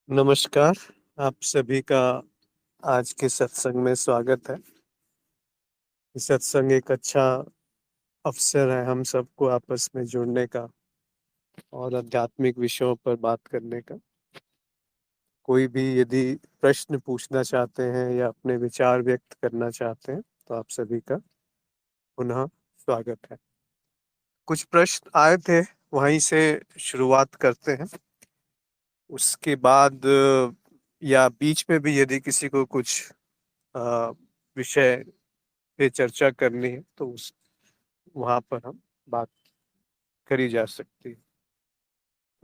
नमस्कार, आप सभी का आज के सत्संग में स्वागत है। ये सत्संग एक अच्छा अवसर है हम सबको आपस में जुड़ने का और आध्यात्मिक विषयों पर बात करने का। कोई भी यदि प्रश्न पूछना चाहते हैं या अपने विचार व्यक्त करना चाहते हैं, तो आप सभी का पुनः स्वागत है। कुछ प्रश्न आए थे, वहीं से शुरुआत करते हैं। उसके बाद या बीच में भी यदि किसी को कुछ अ, विषय पे चर्चा करनी है तो उस वहाँ पर हम बात करी जा सकती है।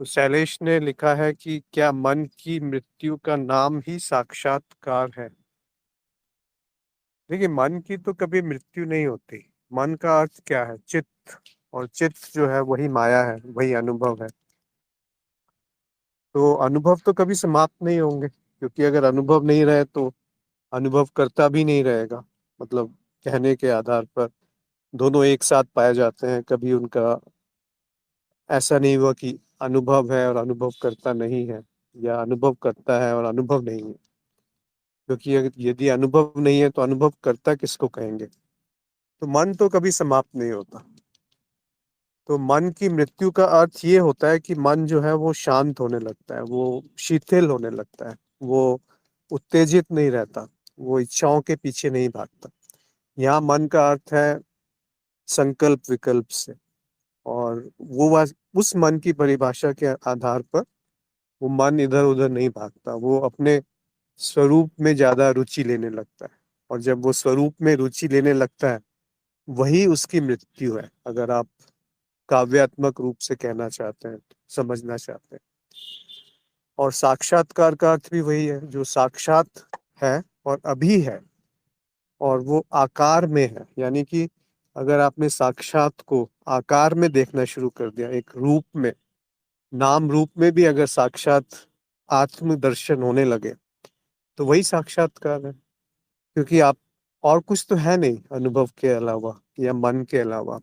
तो शैलेश ने लिखा है कि क्या मन की मृत्यु का नाम ही साक्षात्कार है? देखिए, मन की तो कभी मृत्यु नहीं होती। मन का अर्थ क्या है? चित्त। और चित्त जो है वही माया है, वही अनुभव है। तो अनुभव तो कभी समाप्त नहीं होंगे, क्योंकि अगर अनुभव नहीं रहे तो अनुभव करता भी नहीं रहेगा। मतलब कहने के आधार पर दोनों एक साथ पाए जाते हैं। कभी उनका ऐसा नहीं हुआ कि अनुभव है और अनुभव करता नहीं है, या अनुभव करता है और अनुभव नहीं है। क्योंकि यदि अनुभव नहीं है तो अनुभव करता किसको कहेंगे? तो मन तो कभी समाप्त नहीं होता। तो मन की मृत्यु का अर्थ ये होता है कि मन जो है वो शांत होने लगता है, वो शिथिल होने लगता है, वो उत्तेजित नहीं रहता, वो इच्छाओं के पीछे नहीं भागता। यहाँ मन का अर्थ है संकल्प विकल्प से। और उस मन की परिभाषा के आधार पर वो मन इधर उधर नहीं भागता, वो अपने स्वरूप में ज्यादा रुचि लेने लगता है। और जब वो स्वरूप में रुचि लेने लगता है, वही उसकी मृत्यु है। अगर आप काव्यात्मक रूप से कहना चाहते हैं, समझना चाहते हैं। और साक्षात्कार का अर्थ भी वही है, जो साक्षात है और अभी है, और वो आकार में है। यानी कि अगर आपने साक्षात को आकार में देखना शुरू कर दिया, एक रूप में, नाम रूप में भी अगर साक्षात आत्म दर्शन होने लगे, तो वही साक्षात्कार है। क्योंकि आप और कुछ तो है नहीं अनुभव के अलावा या मन के अलावा।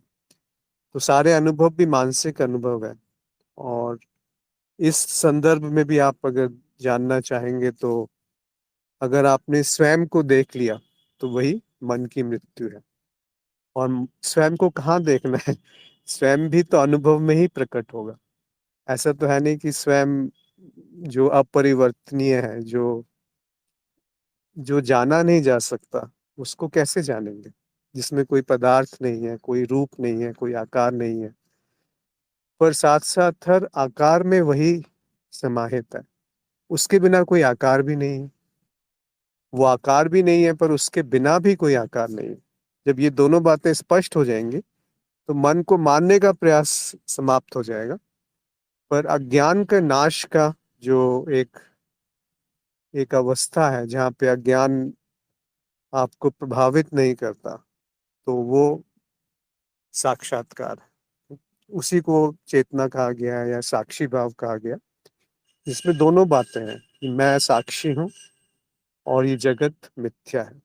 तो सारे अनुभव भी मानसिक अनुभव है। और इस संदर्भ में भी आप अगर जानना चाहेंगे, तो अगर आपने स्वयं को देख लिया तो वही मन की मृत्यु है। और स्वयं को कहाँ देखना है? स्वयं भी तो अनुभव में ही प्रकट होगा। ऐसा तो है नहीं कि स्वयं जो अपरिवर्तनीय है, जो जो जाना नहीं जा सकता, उसको कैसे जानेंगे? जिसमें कोई पदार्थ नहीं है, कोई रूप नहीं है, कोई आकार नहीं है। पर साथ साथ हर आकार में वही समाहित है। उसके बिना कोई आकार भी नहीं है, वो आकार भी नहीं है पर उसके बिना भी कोई आकार नहीं है। जब ये दोनों बातें स्पष्ट हो जाएंगी, तो मन को मानने का प्रयास समाप्त हो जाएगा। पर अज्ञान के नाश का जो एक एक अवस्था है, जहाँ पे अज्ञान आपको प्रभावित नहीं करता, तो वो साक्षात्कार है। उसी को चेतना कहा गया है या साक्षी भाव कहा गया, जिसमें दोनों बातें हैं कि मैं साक्षी हूँ और ये जगत मिथ्या है।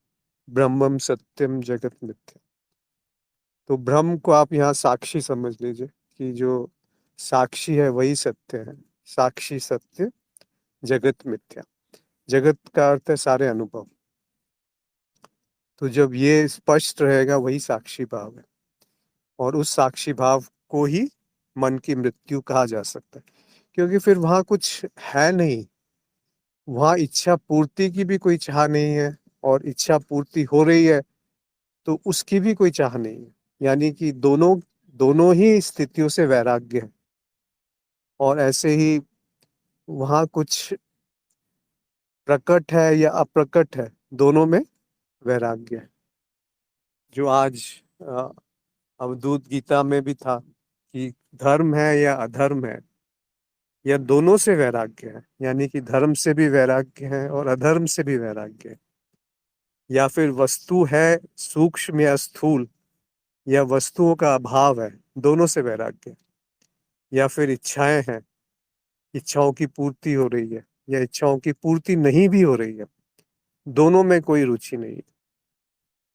ब्रह्मम सत्यम जगत मिथ्या। तो ब्रह्म को आप यहाँ साक्षी समझ लीजिए, कि जो साक्षी है वही सत्य है। साक्षी सत्य, जगत मिथ्या। जगत का अर्थ है सारे अनुभव। तो जब ये स्पष्ट रहेगा, वही साक्षी भाव है। और उस साक्षी भाव को ही मन की मृत्यु कहा जा सकता है। क्योंकि फिर वहां कुछ है नहीं, वहां इच्छा पूर्ति की भी कोई चाह नहीं है। और इच्छा पूर्ति हो रही है तो उसकी भी कोई चाह नहीं है। यानी कि दोनों दोनों ही स्थितियों से वैराग्य है। और ऐसे ही वहां कुछ प्रकट है या अप्रकट है, दोनों में वैराग्य है। जो आज अ, अवधूत गीता में भी था कि धर्म है या अधर्म है, या दोनों से वैराग्य है। यानी कि धर्म से भी वैराग्य है और अधर्म से भी वैराग्य है। या फिर वस्तु है सूक्ष्म या स्थूल, या वस्तुओं का अभाव है, दोनों से वैराग्य है। या फिर इच्छाएं हैं, इच्छाओं की पूर्ति हो रही है या इच्छाओं की पूर्ति नहीं भी हो रही है, दोनों में कोई रुचि नहीं है।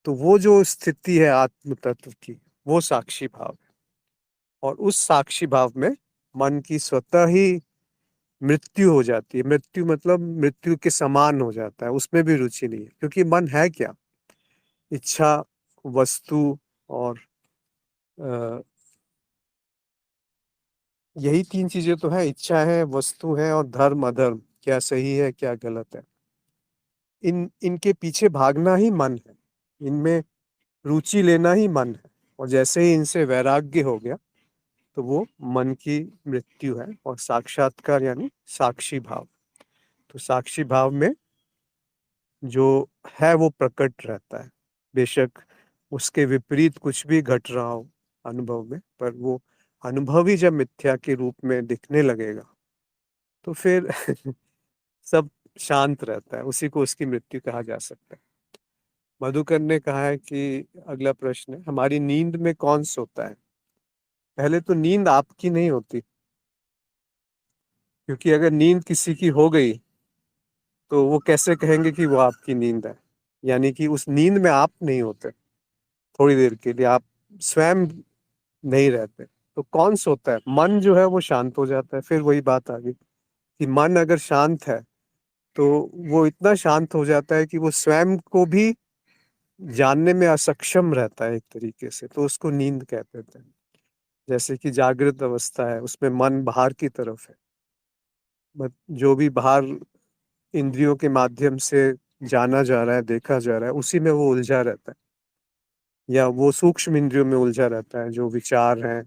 तो वो जो स्थिति है आत्म तत्व की, वो साक्षी भाव है। और उस साक्षी भाव में मन की स्वतः ही मृत्यु हो जाती है। मृत्यु मतलब मृत्यु के समान हो जाता है, उसमें भी रुचि नहीं है, क्योंकि मन है क्या? इच्छा, वस्तु, और अ, यही तीन चीजें तो है। इच्छा है, वस्तु है, और धर्म अधर्म, क्या सही है क्या गलत है। इनके पीछे भागना ही मन है, इनमें रुचि लेना ही मन है। और जैसे ही इनसे वैराग्य हो गया तो वो मन की मृत्यु है। और साक्षात्कार यानी साक्षी भाव। तो साक्षी भाव में जो है वो प्रकट रहता है, बेशक उसके विपरीत कुछ भी घट रहा हो अनुभव में, पर वो अनुभव ही जब मिथ्या के रूप में दिखने लगेगा तो फिर सब शांत रहता है, उसी को उसकी मृत्यु कहा जा सकता है। मधुकर ने कहा है कि अगला प्रश्न है, हमारी नींद में कौन सोता है? पहले तो नींद आपकी नहीं होती, क्योंकि अगर नींद किसी की हो गई तो वो कैसे कहेंगे कि वो आपकी नींद है? यानी कि उस नींद में आप नहीं होते, थोड़ी देर के लिए आप स्वयं नहीं रहते। तो कौन सोता है? मन जो है वो शांत हो जाता है। फिर वही बात आ गई कि मन अगर शांत है तो वो इतना शांत हो जाता है कि वो स्वयं को भी जानने में असक्षम रहता है एक तरीके से, तो उसको नींद कहते थे। जैसे कि जागृत अवस्था है, उसमें मन बाहर की तरफ है, जो भी बाहर इंद्रियों के माध्यम से जाना जा रहा है, देखा जा रहा है, उसी में वो उलझा रहता है, या वो सूक्ष्म इंद्रियों में उलझा रहता है, जो विचार हैं,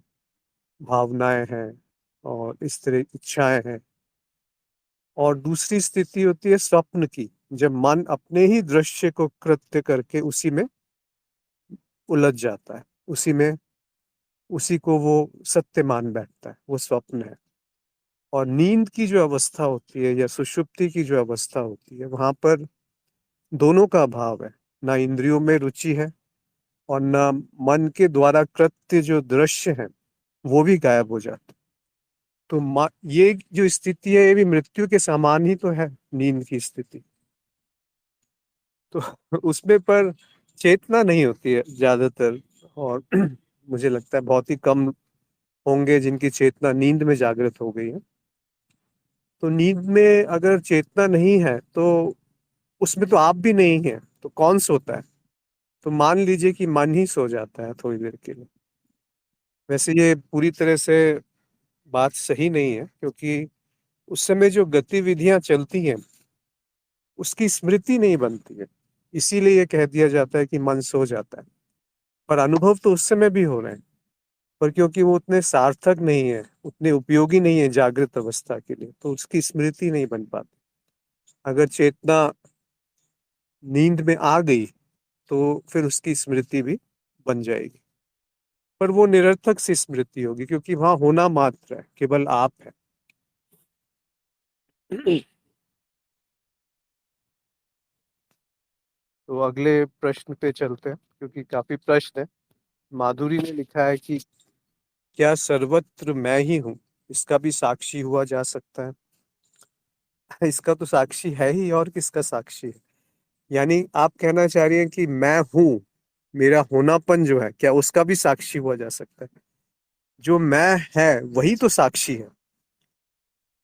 भावनाएं हैं, और इस तरह इच्छाएं हैं। और दूसरी स्थिति होती है स्वप्न की, जब मन अपने ही दृश्य को कृत्य करके उसी में उलझ जाता है, उसी में उसी को वो सत्य मान बैठता है, वो स्वप्न है। और नींद की जो अवस्था होती है या सुषुप्ति की जो अवस्था होती है, वहां पर दोनों का अभाव है। ना इंद्रियों में रुचि है, और ना मन के द्वारा कृत्य जो दृश्य है वो भी गायब हो जाता है। तो ये जो स्थिति है, ये भी मृत्यु के समान ही तो है, नींद की स्थिति। तो उसमें पर चेतना नहीं होती है ज्यादातर। और मुझे लगता है बहुत ही कम होंगे जिनकी चेतना नींद में जागृत हो गई है। तो नींद में अगर चेतना नहीं है तो उसमें तो आप भी नहीं है, तो कौन सोता है? तो मान लीजिए कि मन ही सो जाता है थोड़ी देर के लिए। वैसे ये पूरी तरह से बात सही नहीं है, क्योंकि उस समय जो गतिविधियां चलती हैं उसकी स्मृति नहीं बनती है, इसीलिए ये कह दिया जाता है कि मन सो जाता है। पर अनुभव तो उस समय भी हो रहे हैं, पर क्योंकि वो उतने सार्थक नहीं है, उतने उपयोगी नहीं है जागृत अवस्था के लिए, तो उसकी स्मृति नहीं बन पाती। अगर चेतना नींद में आ गई तो फिर उसकी स्मृति भी बन जाएगी, पर वो निरर्थक सी स्मृति होगी, क्योंकि वहां होना मात्र है, केवल आप है। तो अगले प्रश्न पे चलते हैं, क्योंकि काफी प्रश्न है। माधुरी ने लिखा है कि क्या सर्वत्र मैं ही हूँ, इसका भी साक्षी हुआ जा सकता है? इसका तो साक्षी है ही, और किसका साक्षी है? यानी आप कहना चाह रही हैं कि मैं हूँ, मेरा होनापन जो है, क्या उसका भी साक्षी हुआ जा सकता है? जो मैं है वही तो साक्षी है,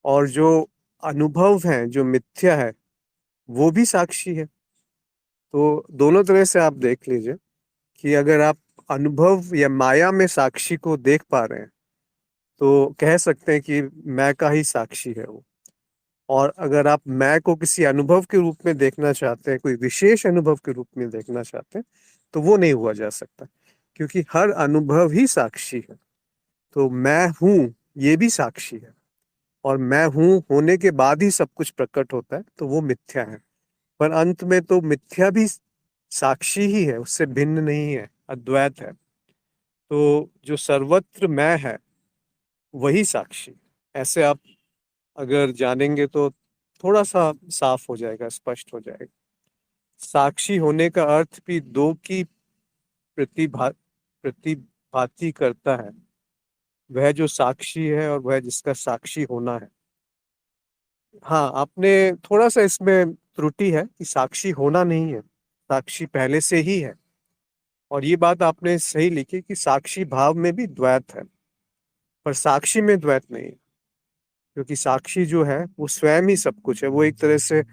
और जो अनुभव है, जो मिथ्या है, वो भी साक्षी है। तो दोनों तरह से आप देख लीजिए कि अगर आप अनुभव या माया में साक्षी को देख पा रहे हैं तो कह सकते हैं कि मैं का ही साक्षी है वो। और अगर आप मैं को किसी अनुभव के रूप में देखना चाहते हैं, कोई विशेष अनुभव के रूप में देखना चाहते हैं, तो वो नहीं हुआ जा सकता, क्योंकि हर अनुभव ही साक्षी है। तो मैं हूँ ये भी साक्षी है, और मैं हूँ होने के बाद ही सब कुछ प्रकट होता है, तो वो मिथ्या है। पर अंत में तो मिथ्या भी साक्षी ही है, उससे भिन्न नहीं है, अद्वैत है। तो जो सर्वत्र मैं है वही साक्षी। ऐसे आप अगर जानेंगे तो थोड़ा सा साफ हो जाएगा, स्पष्ट हो जाएगा। साक्षी होने का अर्थ भी दो की प्रतिभाती करता है, वह जो साक्षी है और वह जिसका साक्षी होना है। हाँ, आपने थोड़ा सा इसमें त्रुटि है कि साक्षी होना नहीं है, साक्षी पहले से ही है। और ये बात आपने सही लिखी कि साक्षी भाव में भी द्वैत है, पर साक्षी में द्वैत नहीं है। क्योंकि साक्षी जो है वो स्वयं ही सब कुछ है। वो एक तरह से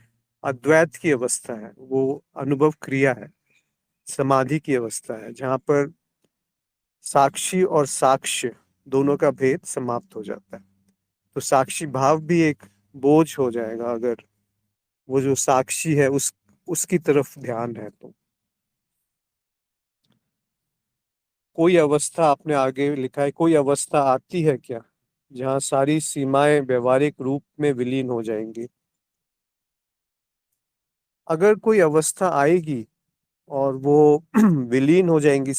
अद्वैत की अवस्था है, वो अनुभव क्रिया है, समाधि की अवस्था है, जहाँ पर साक्षी और साक्ष्य दोनों का भेद समाप्त हो जाता है। तो साक्षी भाव भी एक बोझ हो जाएगा अगर वो जो साक्षी है उसकी तरफ ध्यान है तो। कोई अवस्था आपने आगे लिखा है, कोई अवस्था आती है क्या जहाँ सारी सीमाएं व्यवहारिक रूप में विलीन हो जाएंगी? अगर कोई अवस्था आएगी और वो विलीन हो जाएंगी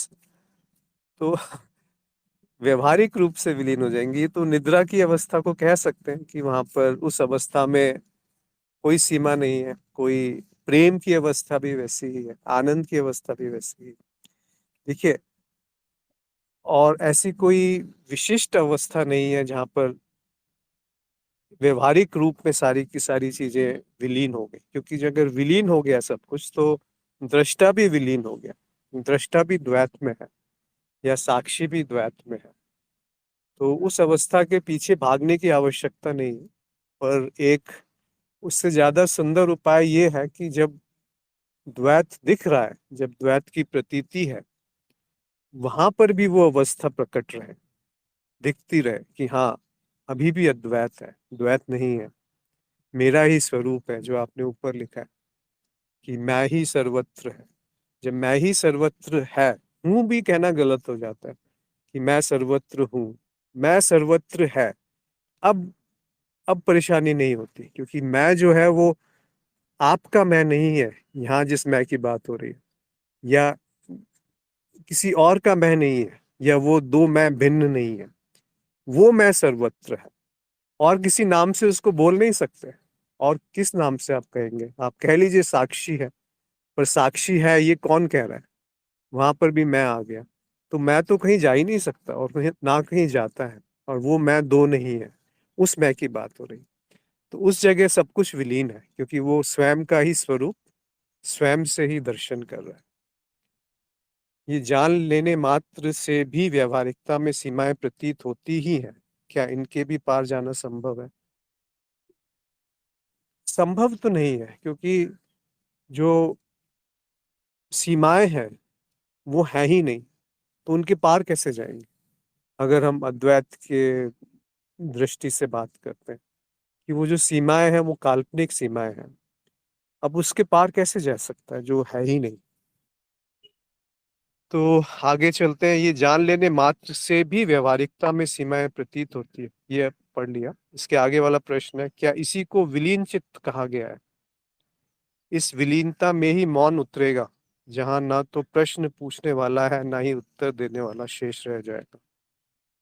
तो व्यवहारिक रूप से विलीन हो जाएंगी, तो निद्रा की अवस्था को कह सकते हैं कि वहां पर उस अवस्था में कोई सीमा नहीं है। कोई प्रेम की अवस्था भी वैसी ही है, आनंद की अवस्था भी वैसी ही है। देखिए, और ऐसी कोई विशिष्ट अवस्था नहीं है जहां पर व्यवहारिक रूप में सारी की सारी चीजें विलीन हो गई, क्योंकि अगर विलीन हो गया सब कुछ तो दृष्टा भी विलीन हो गया। दृष्टा भी द्वैत में है या साक्षी भी द्वैत में है। तो उस अवस्था के पीछे भागने की आवश्यकता नहीं है। पर एक उससे ज्यादा सुंदर उपाय ये है कि जब द्वैत दिख रहा है, जब द्वैत की प्रतीति है, वहां पर भी वो अवस्था प्रकट रहे, दिखती रहे कि हाँ, अभी भी अद्वैत है, द्वैत नहीं है, मेरा ही स्वरूप है। जो आपने ऊपर लिखा है कि मैं ही सर्वत्र है। जब मैं ही सर्वत्र है, हूं भी कहना गलत हो जाता है कि मैं सर्वत्र हूं, मैं सर्वत्र है। अब परेशानी नहीं होती, क्योंकि मैं जो है वो आपका मैं नहीं है। यहाँ जिस मैं की बात हो रही है, या किसी और का मैं नहीं है, या वो दो मैं भिन्न नहीं है, वो मैं सर्वत्र है। और किसी नाम से उसको बोल नहीं सकते। और किस नाम से आप कहेंगे? आप कह लीजिए साक्षी है, पर साक्षी है ये कौन कह रहा है? वहां पर भी मैं आ गया। तो मैं तो कहीं जा ही नहीं सकता, और कहीं ना कहीं जाता है। और वो मैं दो नहीं है, उस मैं की बात हो रही। तो उस जगह सब कुछ विलीन है, क्योंकि वो स्वयं का ही स्वरूप स्वयं से ही दर्शन कर रहा है। ये जान लेने मात्र से भी व्यवहारिकता में सीमाएं प्रतीत होती ही हैं। क्या इनके भी पार जाना संभव है? संभव तो नहीं है, क्योंकि जो सीमाएं हैं वो है ही नहीं, तो उनके पार कैसे जाएंगे? अगर हम अद्वैत के दृष्टि से बात करते हैं कि वो जो सीमाएं हैं वो काल्पनिक सीमाएं हैं, अब उसके पार कैसे जा सकता है जो है ही नहीं? तो आगे चलते हैं। ये जान लेने मात्र से भी व्यवहारिकता में सीमाएं प्रतीत होती है, ये पढ़ लिया। इसके आगे वाला प्रश्न है, क्या इसी को विलीन चित्त कहा गया है? इस विलीनता में ही मौन उतरेगा, जहां ना तो प्रश्न पूछने वाला है, ना ही उत्तर देने वाला शेष रह जाएगा।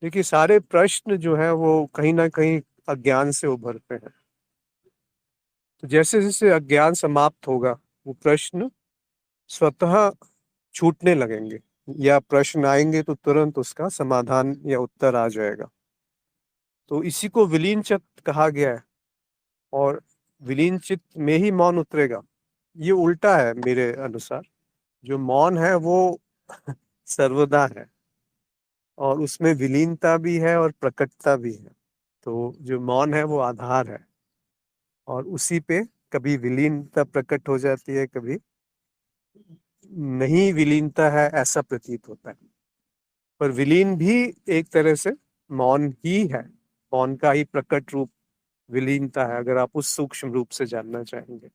देखिए, सारे प्रश्न जो है वो कहीं ना कहीं अज्ञान से उभरते हैं। तो जैसे जैसे अज्ञान समाप्त होगा, वो प्रश्न स्वतः छूटने लगेंगे, या प्रश्न आएंगे तो तुरंत उसका समाधान या उत्तर आ जाएगा। तो इसी को विलीन चित्त कहा गया है। और विलीन चित्त में ही मौन उतरेगा, ये उल्टा है मेरे अनुसार। जो मौन है वो सर्वदा है, और उसमें विलीनता भी है और प्रकटता भी है। तो जो मौन है वो आधार है, और उसी पे कभी विलीनता प्रकट हो जाती है, कभी नहीं विलीनता है, ऐसा प्रतीत होता है। पर विलीन भी एक तरह से मौन ही है, मौन का ही प्रकट रूप विलीनता है, अगर आप उस सूक्ष्म रूप से जानना चाहेंगे।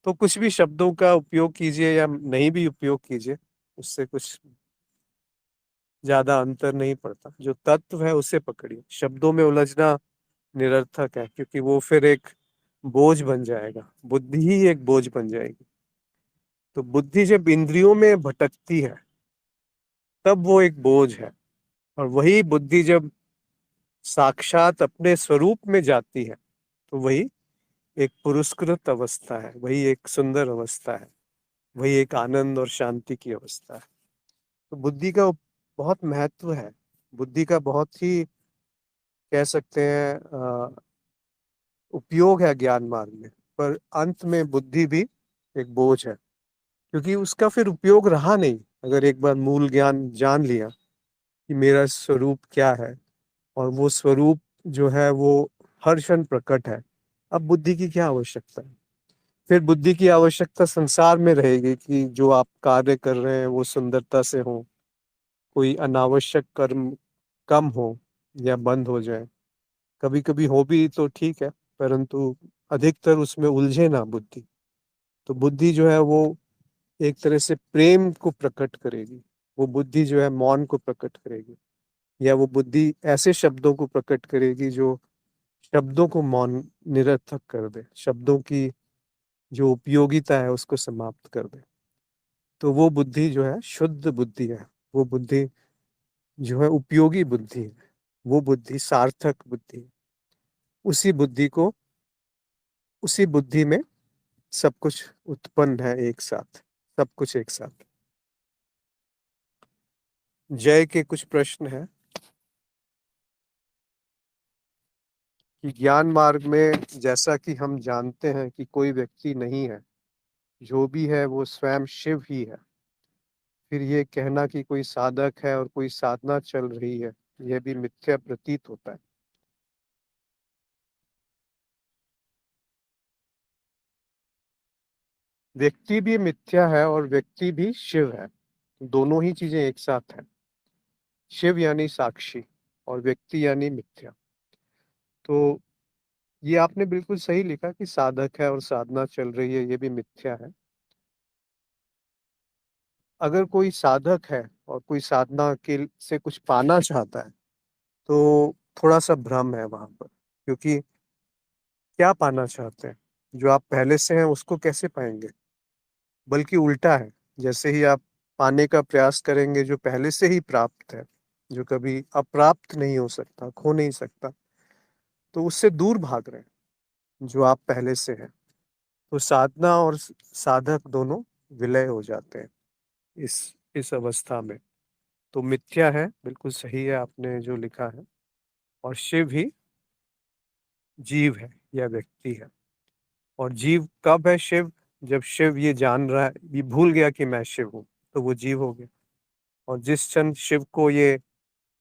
तो कुछ भी शब्दों का उपयोग कीजिए या नहीं भी उपयोग कीजिए, उससे कुछ ज्यादा अंतर नहीं पड़ता। जो तत्व है उसे पकड़िए, शब्दों में उलझना निरर्थक है, क्योंकि वो फिर एक बोझ बन जाएगा, बुद्धि ही एक बोझ बन जाएगी। तो बुद्धि जब इंद्रियों में भटकती है तब वो एक बोझ है, और वही बुद्धि जब साक्षात अपने स्वरूप में जाती है तो वही एक पुरस्कृत अवस्था है, वही एक सुंदर अवस्था है, वही एक आनंद और शांति की अवस्था है। तो बुद्धि का बहुत महत्व है, बुद्धि का बहुत ही कह सकते हैं उपयोग है ज्ञान मार्ग में। पर अंत में बुद्धि भी एक बोझ है, क्योंकि उसका फिर उपयोग रहा नहीं। अगर एक बार मूल ज्ञान जान लिया कि मेरा स्वरूप क्या है, और वो स्वरूप जो है वो हर क्षण प्रकट है। अब बुद्धि की क्या आवश्यकता है? फिर बुद्धि की आवश्यकता संसार में रहेगी कि जो आप कार्य कर रहे हैं वो सुंदरता से हो, कोई अनावश्यक कर्म कम हो या बंद हो जाए। कभी कभी हो भी तो ठीक है, परंतु अधिकतर उसमें उलझे ना बुद्धि। तो बुद्धि जो है वो एक तरह से प्रेम को प्रकट करेगी। वो बुद्धि जो है मौन को प्रकट करेगी, या वो बुद्धि ऐसे शब्दों को प्रकट करेगी जो शब्दों को मौन निरर्थक कर दे, शब्दों की जो उपयोगिता है उसको समाप्त कर दे। तो वो बुद्धि जो है शुद्ध बुद्धि है। वो बुद्धि जो है उपयोगी बुद्धि है। वो बुद्धि सार्थक बुद्धि है। उसी बुद्धि को, उसी बुद्धि में सब कुछ उत्पन्न है एक साथ, सब कुछ एक साथ। जय के कुछ प्रश्न है कि ज्ञान मार्ग में जैसा कि हम जानते हैं कि कोई व्यक्ति नहीं है, जो भी है वो स्वयं शिव ही है। फिर ये कहना कि कोई साधक है और कोई साधना चल रही है, यह भी मिथ्या प्रतीत होता है। व्यक्ति भी मिथ्या है और व्यक्ति भी शिव है। दोनों ही चीजें एक साथ है। शिव यानी साक्षी और व्यक्ति यानी मिथ्या। तो ये आपने बिल्कुल सही लिखा कि साधक है और साधना चल रही है, ये भी मिथ्या है। अगर कोई साधक है और कोई साधना के से कुछ पाना चाहता है तो थोड़ा सा भ्रम है वहां पर। क्योंकि क्या पाना चाहते हैं? जो आप पहले से हैं उसको कैसे पाएंगे? बल्कि उल्टा है। जैसे ही आप पाने का प्रयास करेंगे जो पहले से ही प्राप्त है, जो कभी अप्राप्त नहीं हो सकता, खो नहीं सकता, तो उससे दूर भाग रहे हैं जो आप पहले से हैं। तो साधना और साधक दोनों विलय हो जाते हैं इस अवस्था में। तो मिथ्या है, बिल्कुल सही है आपने जो लिखा है। और शिव ही जीव है या व्यक्ति है। और जीव कब है शिव? जब शिव ये जान रहा है, ये भूल गया कि मैं शिव हूँ, तो वो जीव हो गया। और जिस क्षण शिव को ये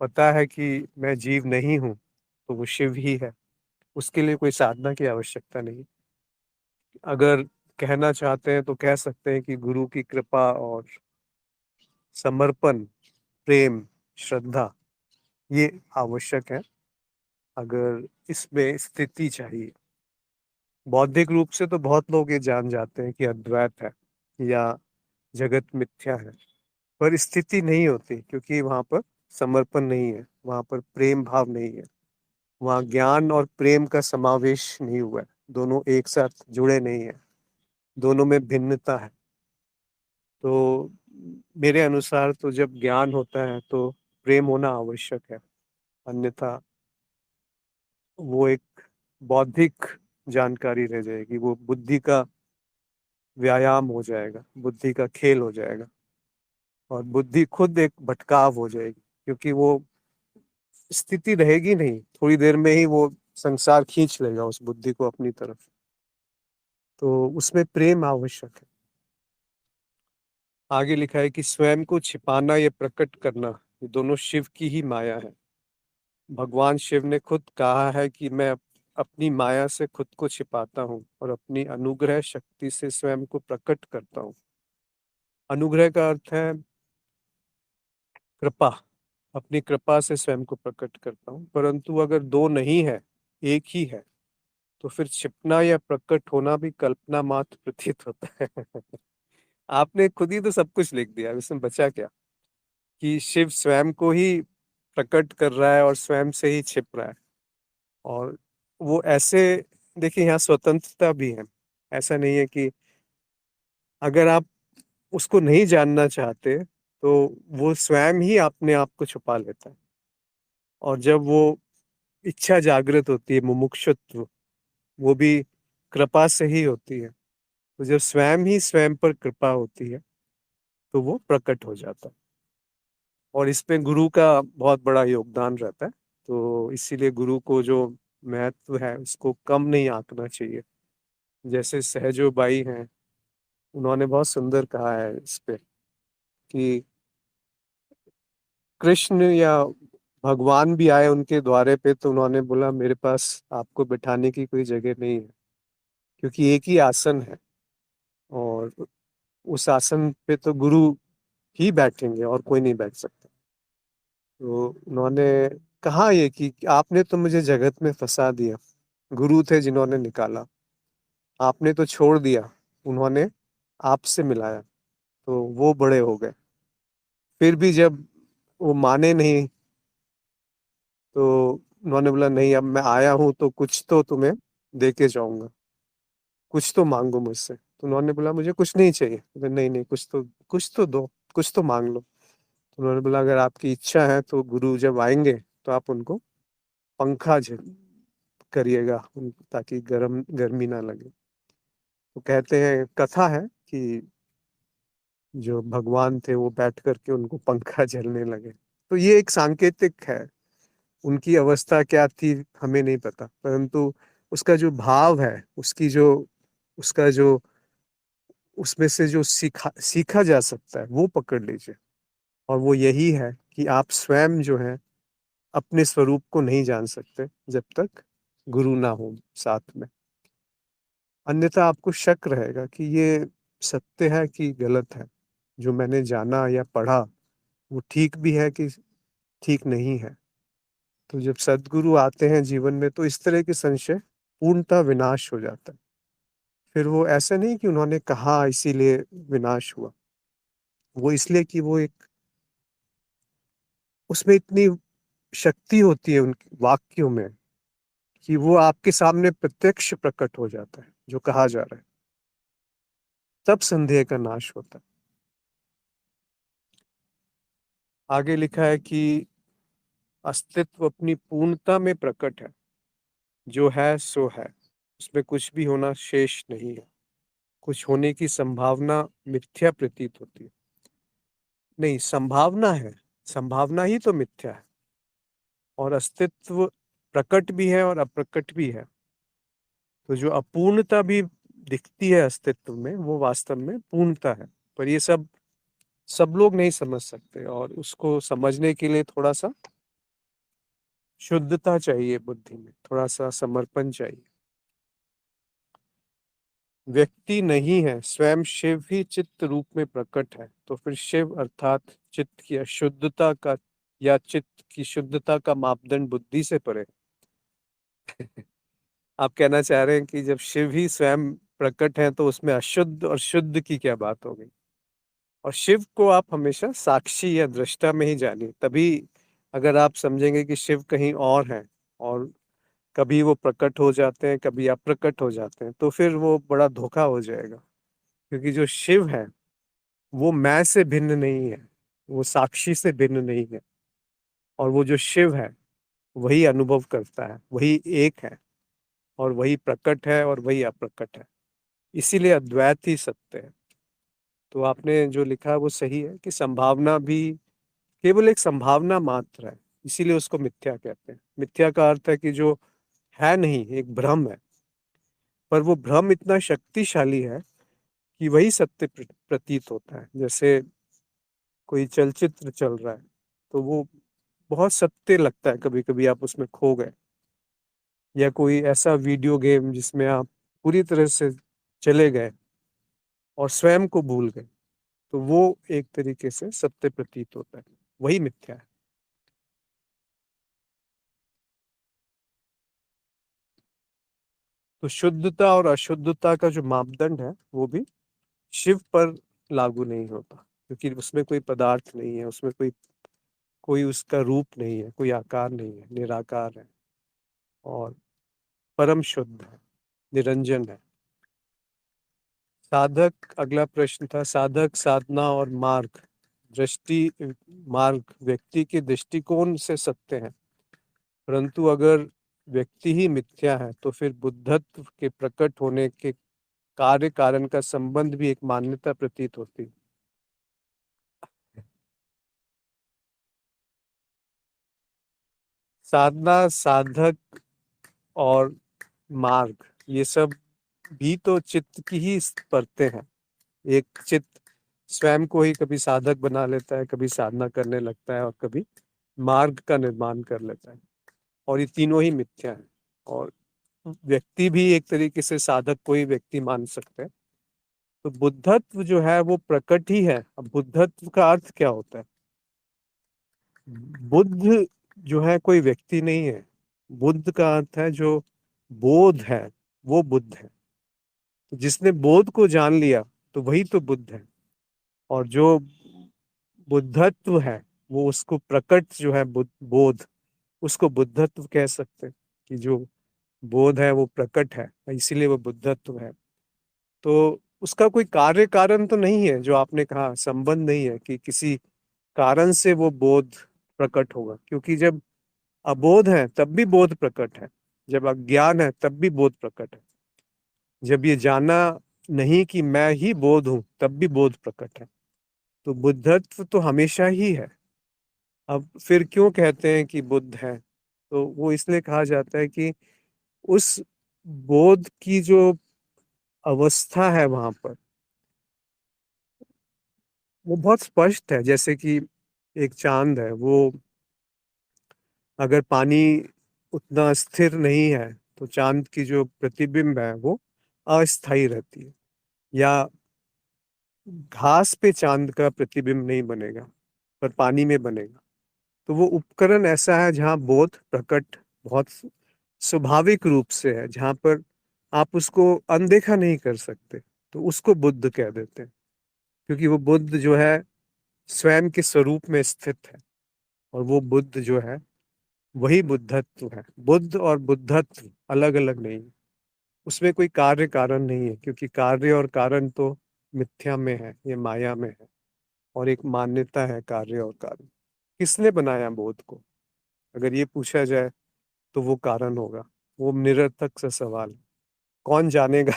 पता है कि मैं जीव नहीं हूँ, तो वो शिव ही है। उसके लिए कोई साधना की आवश्यकता नहीं। अगर कहना चाहते हैं तो कह सकते हैं कि गुरु की कृपा और समर्पण, प्रेम, श्रद्धा, ये आवश्यक है अगर इसमें स्थिति चाहिए। बौद्धिक रूप से तो बहुत लोग ये जान जाते हैं कि अद्वैत है या जगत मिथ्या है, पर स्थिति नहीं होती क्योंकि वहां पर समर्पण नहीं है, वहां पर प्रेम भाव नहीं है, वहां ज्ञान और प्रेम का समावेश नहीं हुआ है, दोनों एक साथ जुड़े नहीं है, दोनों में भिन्नता है। तो मेरे अनुसार तो जब ज्ञान होता है तो प्रेम होना आवश्यक है, अन्यथा वो एक बौद्धिक जानकारी रह जाएगी, वो बुद्धि का व्यायाम हो जाएगा, बुद्धि का खेल हो जाएगा। और बुद्धि खुद एक भटकाव हो जाएगी क्योंकि वो स्थिति रहेगी नहीं, थोड़ी देर में ही वो संसार खींच लेगा उस बुद्धि को अपनी तरफ। तो उसमें प्रेम आवश्यक है। आगे लिखा है कि स्वयं को छिपाना या प्रकट करना, ये दोनों शिव की ही माया है। भगवान शिव ने खुद कहा है कि मैं अपनी माया से खुद को छिपाता हूँ और अपनी अनुग्रह शक्ति से स्वयं को प्रकट करता हूँ। अनुग्रह का अर्थ है कृपा। अपनी कृपा से स्वयं को प्रकट करता हूँ, परंतु अगर दो नहीं है, एक ही है, तो फिर छिपना या प्रकट होना भी कल्पना मात्र प्रतीत होता है। आपने खुद ही तो सब कुछ लिख दिया, इसमें बचा क्या? कि शिव स्वयं को ही प्रकट कर रहा है और स्वयं से ही छिप रहा है। और वो ऐसे, देखिए यहाँ स्वतंत्रता भी है। ऐसा नहीं है कि अगर आप उसको नहीं जानना चाहते तो वो स्वयं ही अपने आप को छुपा लेता है। और जब वो इच्छा जागृत होती है, मुमुक्षुत्व, वो भी कृपा से ही होती है। तो जब स्वयं ही स्वयं पर कृपा होती है तो वो प्रकट हो जाता है। और इसमें गुरु का बहुत बड़ा योगदान रहता है। तो इसीलिए गुरु को जो महत्व है उसको कम नहीं आंकना चाहिए। जैसे सहजो बाई हैं, उन्होंने बहुत सुंदर कहा है इस पे कि कृष्ण या भगवान भी आए उनके द्वारे पे, तो उन्होंने बोला मेरे पास आपको बिठाने की कोई जगह नहीं है, क्योंकि एक ही आसन है और उस आसन पे तो गुरु ही बैठेंगे और कोई नहीं बैठ सकता। तो उन्होंने कहा ये कि आपने तो मुझे जगत में फंसा दिया, गुरु थे जिन्होंने निकाला, आपने तो छोड़ दिया, उन्होंने आपसे मिलाया, तो वो बड़े हो गए। फिर भी जब वो माने नहीं, तो उन्होंने बोला नहीं, अब मैं आया हूं तो कुछ तो तुम्हें दे के जाऊंगा, कुछ तो मांगो मुझसे। तो उन्होंने बोला मुझे कुछ नहीं चाहिए। बोले, नहीं नहीं, कुछ तो दो, कुछ तो मांग लो। तो उन्होंने बोला अगर आपकी इच्छा है तो गुरु जब आएंगे तो आप उनको पंखा करिएगा ताकि गर्मी ना लगे। तो कहते हैं, कथा है कि जो भगवान थे वो बैठ करके उनको पंखा झलने लगे। तो ये एक सांकेतिक है। उनकी अवस्था क्या थी हमें नहीं पता, परंतु उसका जो भाव है, उसका जो उसमें से जो सीखा सीखा जा सकता है वो पकड़ लीजिए। और वो यही है कि आप स्वयं जो है अपने स्वरूप को नहीं जान सकते जब तक गुरु ना हो साथ में। अन्यथा आपको शक रहेगा कि ये सत्य है कि गलत है, जो मैंने जाना या पढ़ा वो ठीक भी है कि ठीक नहीं है। तो जब सद्गुरु आते हैं जीवन में तो इस तरह के संशय पूर्णतः विनाश हो जाता है। फिर वो ऐसा नहीं कि उन्होंने कहा इसीलिए विनाश हुआ, वो इसलिए कि वो एक उसमें इतनी शक्ति होती है उनके वाक्यों में कि वो आपके सामने प्रत्यक्ष प्रकट हो जाता है जो कहा जा रहा है, तब संदेह का नाश होता है। आगे लिखा है कि अस्तित्व अपनी पूर्णता में प्रकट है, जो है सो है, उसमें कुछ भी होना शेष नहीं है, कुछ होने की संभावना मिथ्या प्रतीत होती है। नहीं, संभावना है, संभावना ही तो मिथ्या है। और अस्तित्व प्रकट भी है और अप्रकट भी है। तो जो अपूर्णता भी दिखती है अस्तित्व में, वो वास्तव में पूर्णता है। पर ये सब लोग नहीं समझ सकते, और उसको समझने के लिए थोड़ा सा शुद्धता चाहिए, बुद्धि में थोड़ा सा समर्पण चाहिए। व्यक्ति नहीं है, स्वयं शिव ही चित्त रूप में प्रकट है। तो फिर शिव अर्थात चित्त की अशुद्धता का या चित्त की शुद्धता का मापदंड बुद्धि से परे। आप कहना चाह रहे हैं कि जब शिव ही स्वयं प्रकट है तो उसमें अशुद्ध और शुद्ध की क्या बात हो गई। और शिव को आप हमेशा साक्षी या दृष्टा में ही जानिए, तभी अगर आप समझेंगे कि शिव कहीं और है और कभी वो प्रकट हो जाते हैं कभी अप्रकट हो जाते हैं, तो फिर वो बड़ा धोखा हो जाएगा। क्योंकि जो शिव है वो मैं से भिन्न नहीं है, वो साक्षी से भिन्न नहीं है। और वो जो शिव है वही अनुभव करता है, वही एक है, और वही प्रकट है और वही अप्रकट है। इसीलिए अद्वैत ही सत्य है। तो आपने जो लिखा है वो सही है कि संभावना भी केवल एक संभावना मात्र है, इसीलिए उसको मिथ्या कहते हैं। मिथ्या का अर्थ है कि जो है नहीं, एक भ्रम है। पर वो भ्रम इतना शक्तिशाली है कि वही सत्य प्रतीत होता है। जैसे कोई चलचित्र चल रहा है तो वो बहुत सत्य लगता है, कभी कभी आप उसमें खो गए। या कोई ऐसा वीडियो गेम जिसमें आप पूरी तरह से चले गए और स्वयं को भूल गए, तो वो एक तरीके से सत्य प्रतीत होता है, वही मिथ्या है। तो शुद्धता और अशुद्धता का जो मापदंड है वो भी शिव पर लागू नहीं होता, क्योंकि उसमें कोई पदार्थ नहीं है, उसमें कोई कोई उसका रूप नहीं है, कोई आकार नहीं है, निराकार है और परम शुद्ध है, निरंजन है। साधक, अगला प्रश्न था, साधक, साधना और मार्ग दृष्टि मार्ग व्यक्ति के दृष्टिकोण से सत्य है, परंतु अगर व्यक्ति ही मिथ्या है तो फिर बुद्धत्व के प्रकट होने के कार्य कारण का संबंध भी एक मान्यता प्रतीत होती है। साधना, साधक और मार्ग, ये सब भी तो चित्त की ही परतें हैं। एक चित्त स्वयं को ही कभी साधक बना लेता है, कभी साधना करने लगता है और कभी मार्ग का निर्माण कर लेता है, और ये तीनों ही मिथ्या है। और व्यक्ति भी एक तरीके से साधक को ही व्यक्ति मान सकते हैं। तो बुद्धत्व जो है वो प्रकट ही है। अब बुद्धत्व का अर्थ क्या होता है? बुद्ध जो है कोई व्यक्ति नहीं है। बुद्ध का अर्थ है जो बोध है, वो बुद्ध है। तो जिसने बोध को जान लिया तो वही तो बुद्ध है। और जो बुद्धत्व है वो उसको प्रकट जो है बोध, उसको बुद्धत्व कह सकते हैं। कि जो बोध है वो प्रकट है, इसीलिए वो बुद्धत्व है। तो उसका कोई कार्य कारण तो नहीं है, जो आपने कहा संबंध नहीं है कि किसी कारण से वो बोध प्रकट होगा। क्योंकि जब अबोध है तब भी बोध प्रकट है, जब अज्ञान है तब भी बोध प्रकट है, जब ये जाना नहीं कि मैं ही बोध हूं तब भी बोध प्रकट है। तो बुद्धत्व तो हमेशा ही है। अब फिर क्यों कहते हैं कि बुद्ध है? तो वो इसलिए कहा जाता है कि उस बोध की जो अवस्था है वहां पर, वो बहुत स्पष्ट है। जैसे कि एक चांद है, वो अगर पानी उतना स्थिर नहीं है तो चांद की जो प्रतिबिंब है वो अस्थायी रहती है। या घास पे चांद का प्रतिबिंब नहीं बनेगा, पर पानी में बनेगा। तो वो उपकरण ऐसा है जहाँ बोध प्रकट बहुत स्वाभाविक रूप से है, जहाँ पर आप उसको अनदेखा नहीं कर सकते। तो उसको बुद्ध कह देते हैं, क्योंकि वो बुद्ध जो है स्वयं के स्वरूप में स्थित है। और वो बुद्ध जो है वही बुद्धत्व है। बुद्ध और बुद्धत्व अलग अलग नहीं है। उसमें कोई कार्य कारण नहीं है, क्योंकि कार्य और कारण तो मिथ्या में है, ये माया में है। और एक मान्यता है कार्य और कारण। किसने बनाया बोध को, अगर ये पूछा जाए तो वो कारण होगा। वो निरर्थक सा सवाल है। कौन जानेगा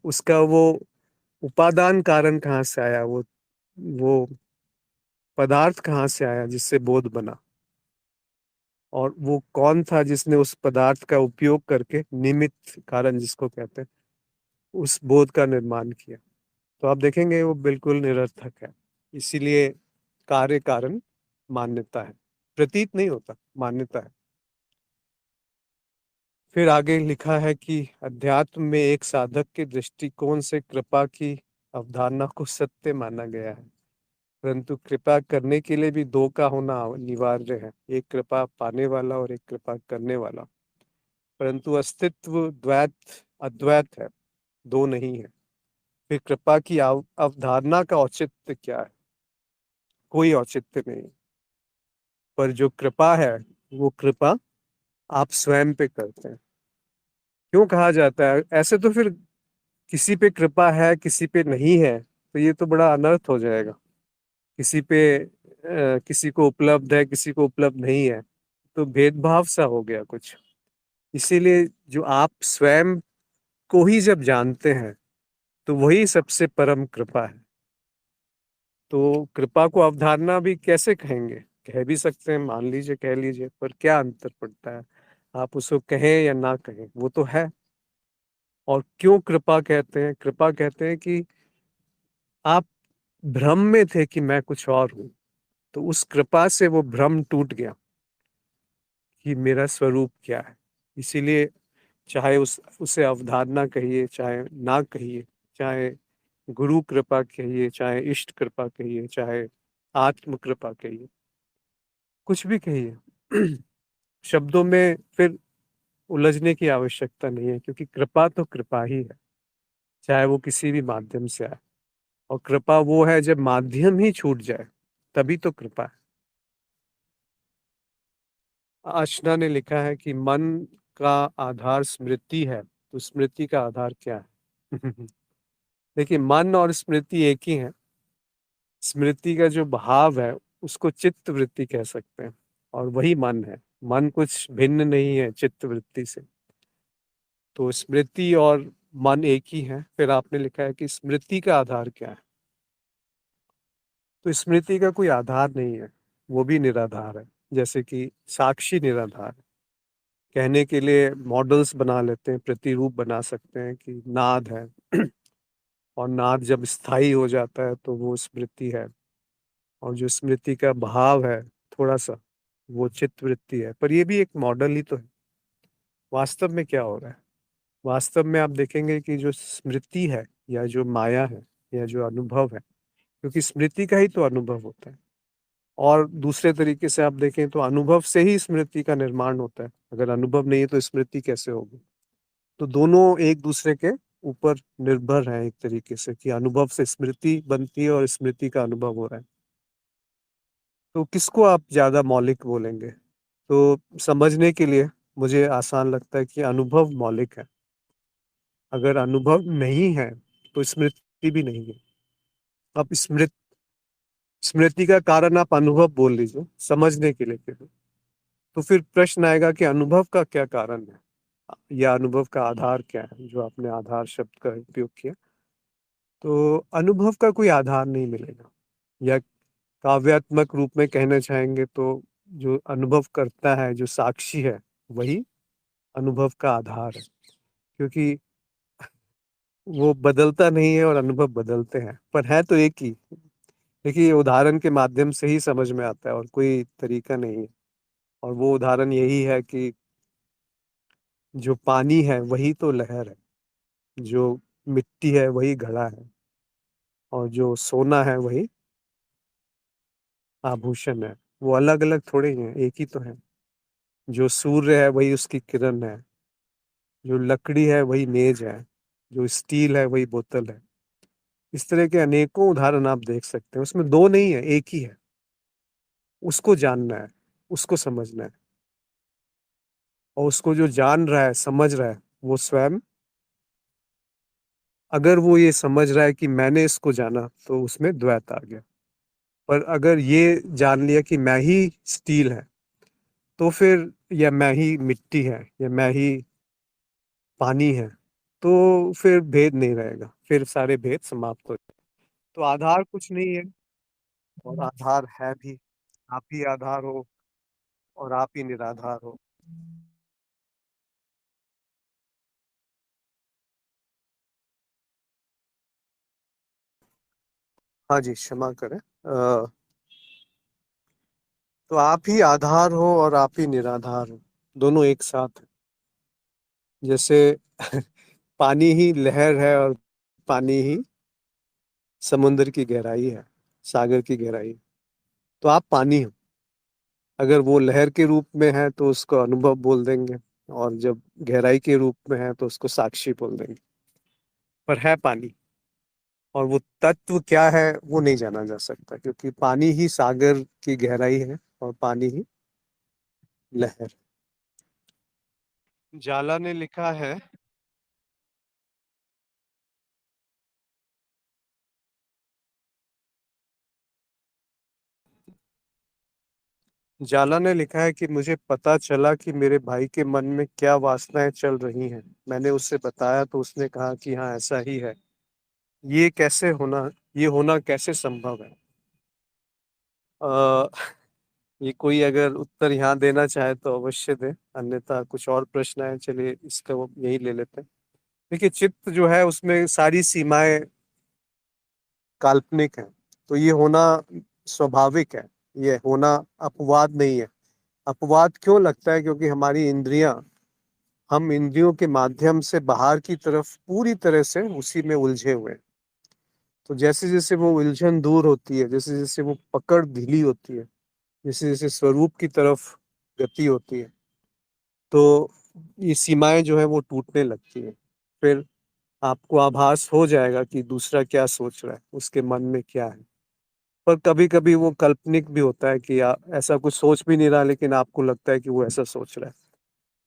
उसका वो उपादान कारण कहाँ से आया, वो पदार्थ कहाँ से आया जिससे बोध बना, और वो कौन था जिसने उस पदार्थ का उपयोग करके निमित्त कारण जिसको कहते हैं उस बोध का निर्माण किया। तो आप देखेंगे वो बिल्कुल निरर्थक है। इसीलिए कार्य कारण मान्यता है, प्रतीत नहीं होता, मान्यता है। फिर आगे लिखा है कि अध्यात्म में एक साधक के दृष्टिकोण से कृपा की अवधारणा को सत्य माना गया है, परंतु कृपा करने के लिए भी दो का होना अनिवार्य है, एक कृपा पाने वाला और एक कृपा करने वाला। परंतु अस्तित्व द्वैत अद्वैत है, दो नहीं है। फिर कृपा की अवधारणा का औचित्य क्या है? कोई औचित्य नहीं। पर जो कृपा है वो कृपा आप स्वयं पे करते हैं। क्यों कहा जाता है ऐसे? तो फिर किसी पे कृपा है किसी पे नहीं है, तो ये तो बड़ा अनर्थ हो जाएगा। किसी पे किसी को उपलब्ध है किसी को उपलब्ध नहीं है, तो भेदभाव सा हो गया कुछ। इसीलिए जो आप स्वयं को ही जब जानते हैं तो वही सबसे परम कृपा है। तो कृपा को अवधारणा भी कैसे कहेंगे? कह भी सकते हैं, मान लीजिए, कह लीजिए, पर क्या अंतर पड़ता है? आप उसको कहें या ना कहें, वो तो है। और क्यों कृपा कहते हैं? कृपा कहते हैं कि आप भ्रम में थे कि मैं कुछ और हूं, तो उस कृपा से वो भ्रम टूट गया कि मेरा स्वरूप क्या है। इसीलिए चाहे उसे अवधारणा कहिए चाहे ना कहिए, चाहे गुरु कृपा कहिए चाहे इष्ट कृपा कहिए चाहे आत्म कृपा कहिए, कुछ भी कहिए, शब्दों में फिर उलझने की आवश्यकता नहीं है, क्योंकि कृपा तो कृपा ही है, चाहे वो किसी भी माध्यम से आए। और कृपा वो है जब माध्यम ही छूट जाए, तभी तो कृपा है। आशना ने लिखा है कि मन का आधार स्मृति है, तो स्मृति का आधार क्या है? देखिए, मन और स्मृति एक ही है। स्मृति का जो भाव है उसको चित्त वृत्ति कह सकते हैं, और वही मन है। मन कुछ भिन्न नहीं है चित्त वृत्ति से। तो स्मृति और मन एक ही है। फिर आपने लिखा है कि स्मृति का आधार क्या है? तो स्मृति का कोई आधार नहीं है, वो भी निराधार है। जैसे कि साक्षी निराधार है। कहने के लिए मॉडल्स बना लेते हैं, प्रतिरूप बना सकते हैं कि नाद है, और नाद जब स्थायी हो जाता है तो वो स्मृति है। और जो स्मृति का भाव है थोड़ा सा, वो चित्त वृत्ति है, पर ये भी एक मॉडल ही तो है। वास्तव में क्या हो रहा है? वास्तव में आप देखेंगे कि जो स्मृति है या जो माया है या जो अनुभव है, क्योंकि स्मृति का ही तो अनुभव होता है। और दूसरे तरीके से आप देखें तो अनुभव से ही स्मृति का निर्माण होता है। अगर अनुभव नहीं है तो स्मृति कैसे होगी? तो दोनों एक दूसरे के ऊपर निर्भर है, एक तरीके से, कि अनुभव से स्मृति बनती है और स्मृति का अनुभव हो रहा है। तो किसको आप ज्यादा मौलिक बोलेंगे? तो समझने के लिए मुझे आसान लगता है कि अनुभव मौलिक है। अगर अनुभव नहीं है तो स्मृति भी नहीं है। अब स्मृति का कारण आप अनुभव बोल लीजिए समझने के लिए केवल। तो फिर प्रश्न आएगा कि अनुभव का क्या कारण है, या अनुभव का आधार क्या है, जो आपने आधार शब्द का उपयोग किया। तो अनुभव का कोई आधार नहीं मिलेगा, या काव्यात्मक रूप में कहना चाहेंगे तो जो अनुभव करता है, जो साक्षी है, वही अनुभव का आधार है। क्योंकि वो बदलता नहीं है और अनुभव बदलते हैं, पर है तो एक ही। देखिए, उदाहरण के माध्यम से ही समझ में आता है और कोई तरीका नहीं है। और वो उदाहरण यही है कि जो पानी है वही तो लहर है, जो मिट्टी है वही घड़ा है, और जो सोना है वही आभूषण है। वो अलग अलग थोड़े ही हैं, एक ही तो है। जो सूर्य है वही उसकी किरण है, जो लकड़ी है वही मेज है, जो स्टील है वही बोतल है। इस तरह के अनेकों उदाहरण आप देख सकते हैं, उसमें दो नहीं है, एक ही है। उसको जानना है, उसको समझना है। और उसको जो जान रहा है, समझ रहा है, वो स्वयं, अगर वो ये समझ रहा है कि मैंने इसको जाना, तो उसमें द्वैत आ गया। पर अगर ये जान लिया कि मैं ही स्टील है, तो फिर, या मैं ही मिट्टी है, या मैं ही पानी है, तो फिर भेद नहीं रहेगा, फिर सारे भेद समाप्त हो जाए। तो आधार कुछ नहीं है, और आधार है भी। आप ही आधार हो और आप ही निराधार हो। हाँ जी, क्षमा करें। तो आप ही आधार हो और आप ही निराधार हो, दोनों एक साथ है। जैसे पानी ही लहर है और पानी ही समुद्र की गहराई है, सागर की गहराई। तो आप पानी हो। अगर वो लहर के रूप में है तो उसको अनुभव बोल देंगे, और जब गहराई के रूप में है तो उसको साक्षी बोल देंगे। पर है पानी। और वो तत्व क्या है वो नहीं जाना जा सकता, क्योंकि पानी ही सागर की गहराई है और पानी ही लहर। जाला ने लिखा है। जाला ने लिखा है कि मुझे पता चला कि मेरे भाई के मन में क्या वासनाएं चल रही हैं। मैंने उससे बताया तो उसने कहा कि हाँ, ऐसा ही है। ये कैसे होना, ये होना कैसे संभव है? आ, ये कोई अगर उत्तर यहाँ देना चाहे तो अवश्य दे, अन्यथा कुछ और प्रश्न है, चलिए इसका वो यही ले लेते हैं। देखिए, चित्त जो है उसमें सारी सीमाएं काल्पनिक हैं। तो ये होना स्वाभाविक है, ये होना अपवाद नहीं है। अपवाद क्यों लगता है? क्योंकि हमारी इंद्रियां, हम इंद्रियों के माध्यम से बाहर की तरफ पूरी तरह से उसी में उलझे हुए हैं। तो जैसे जैसे वो उलझन दूर होती है, जैसे जैसे वो पकड़ ढीली होती है, जैसे जैसे स्वरूप की तरफ गति होती है, तो ये सीमाएं जो है वो टूटने लगती है। फिर आपको आभास हो जाएगा कि दूसरा क्या सोच रहा है, उसके मन में क्या है। पर कभी कभी वो काल्पनिक भी होता है कि ऐसा कुछ सोच भी नहीं रहा, लेकिन आपको लगता है कि वो ऐसा सोच रहा है।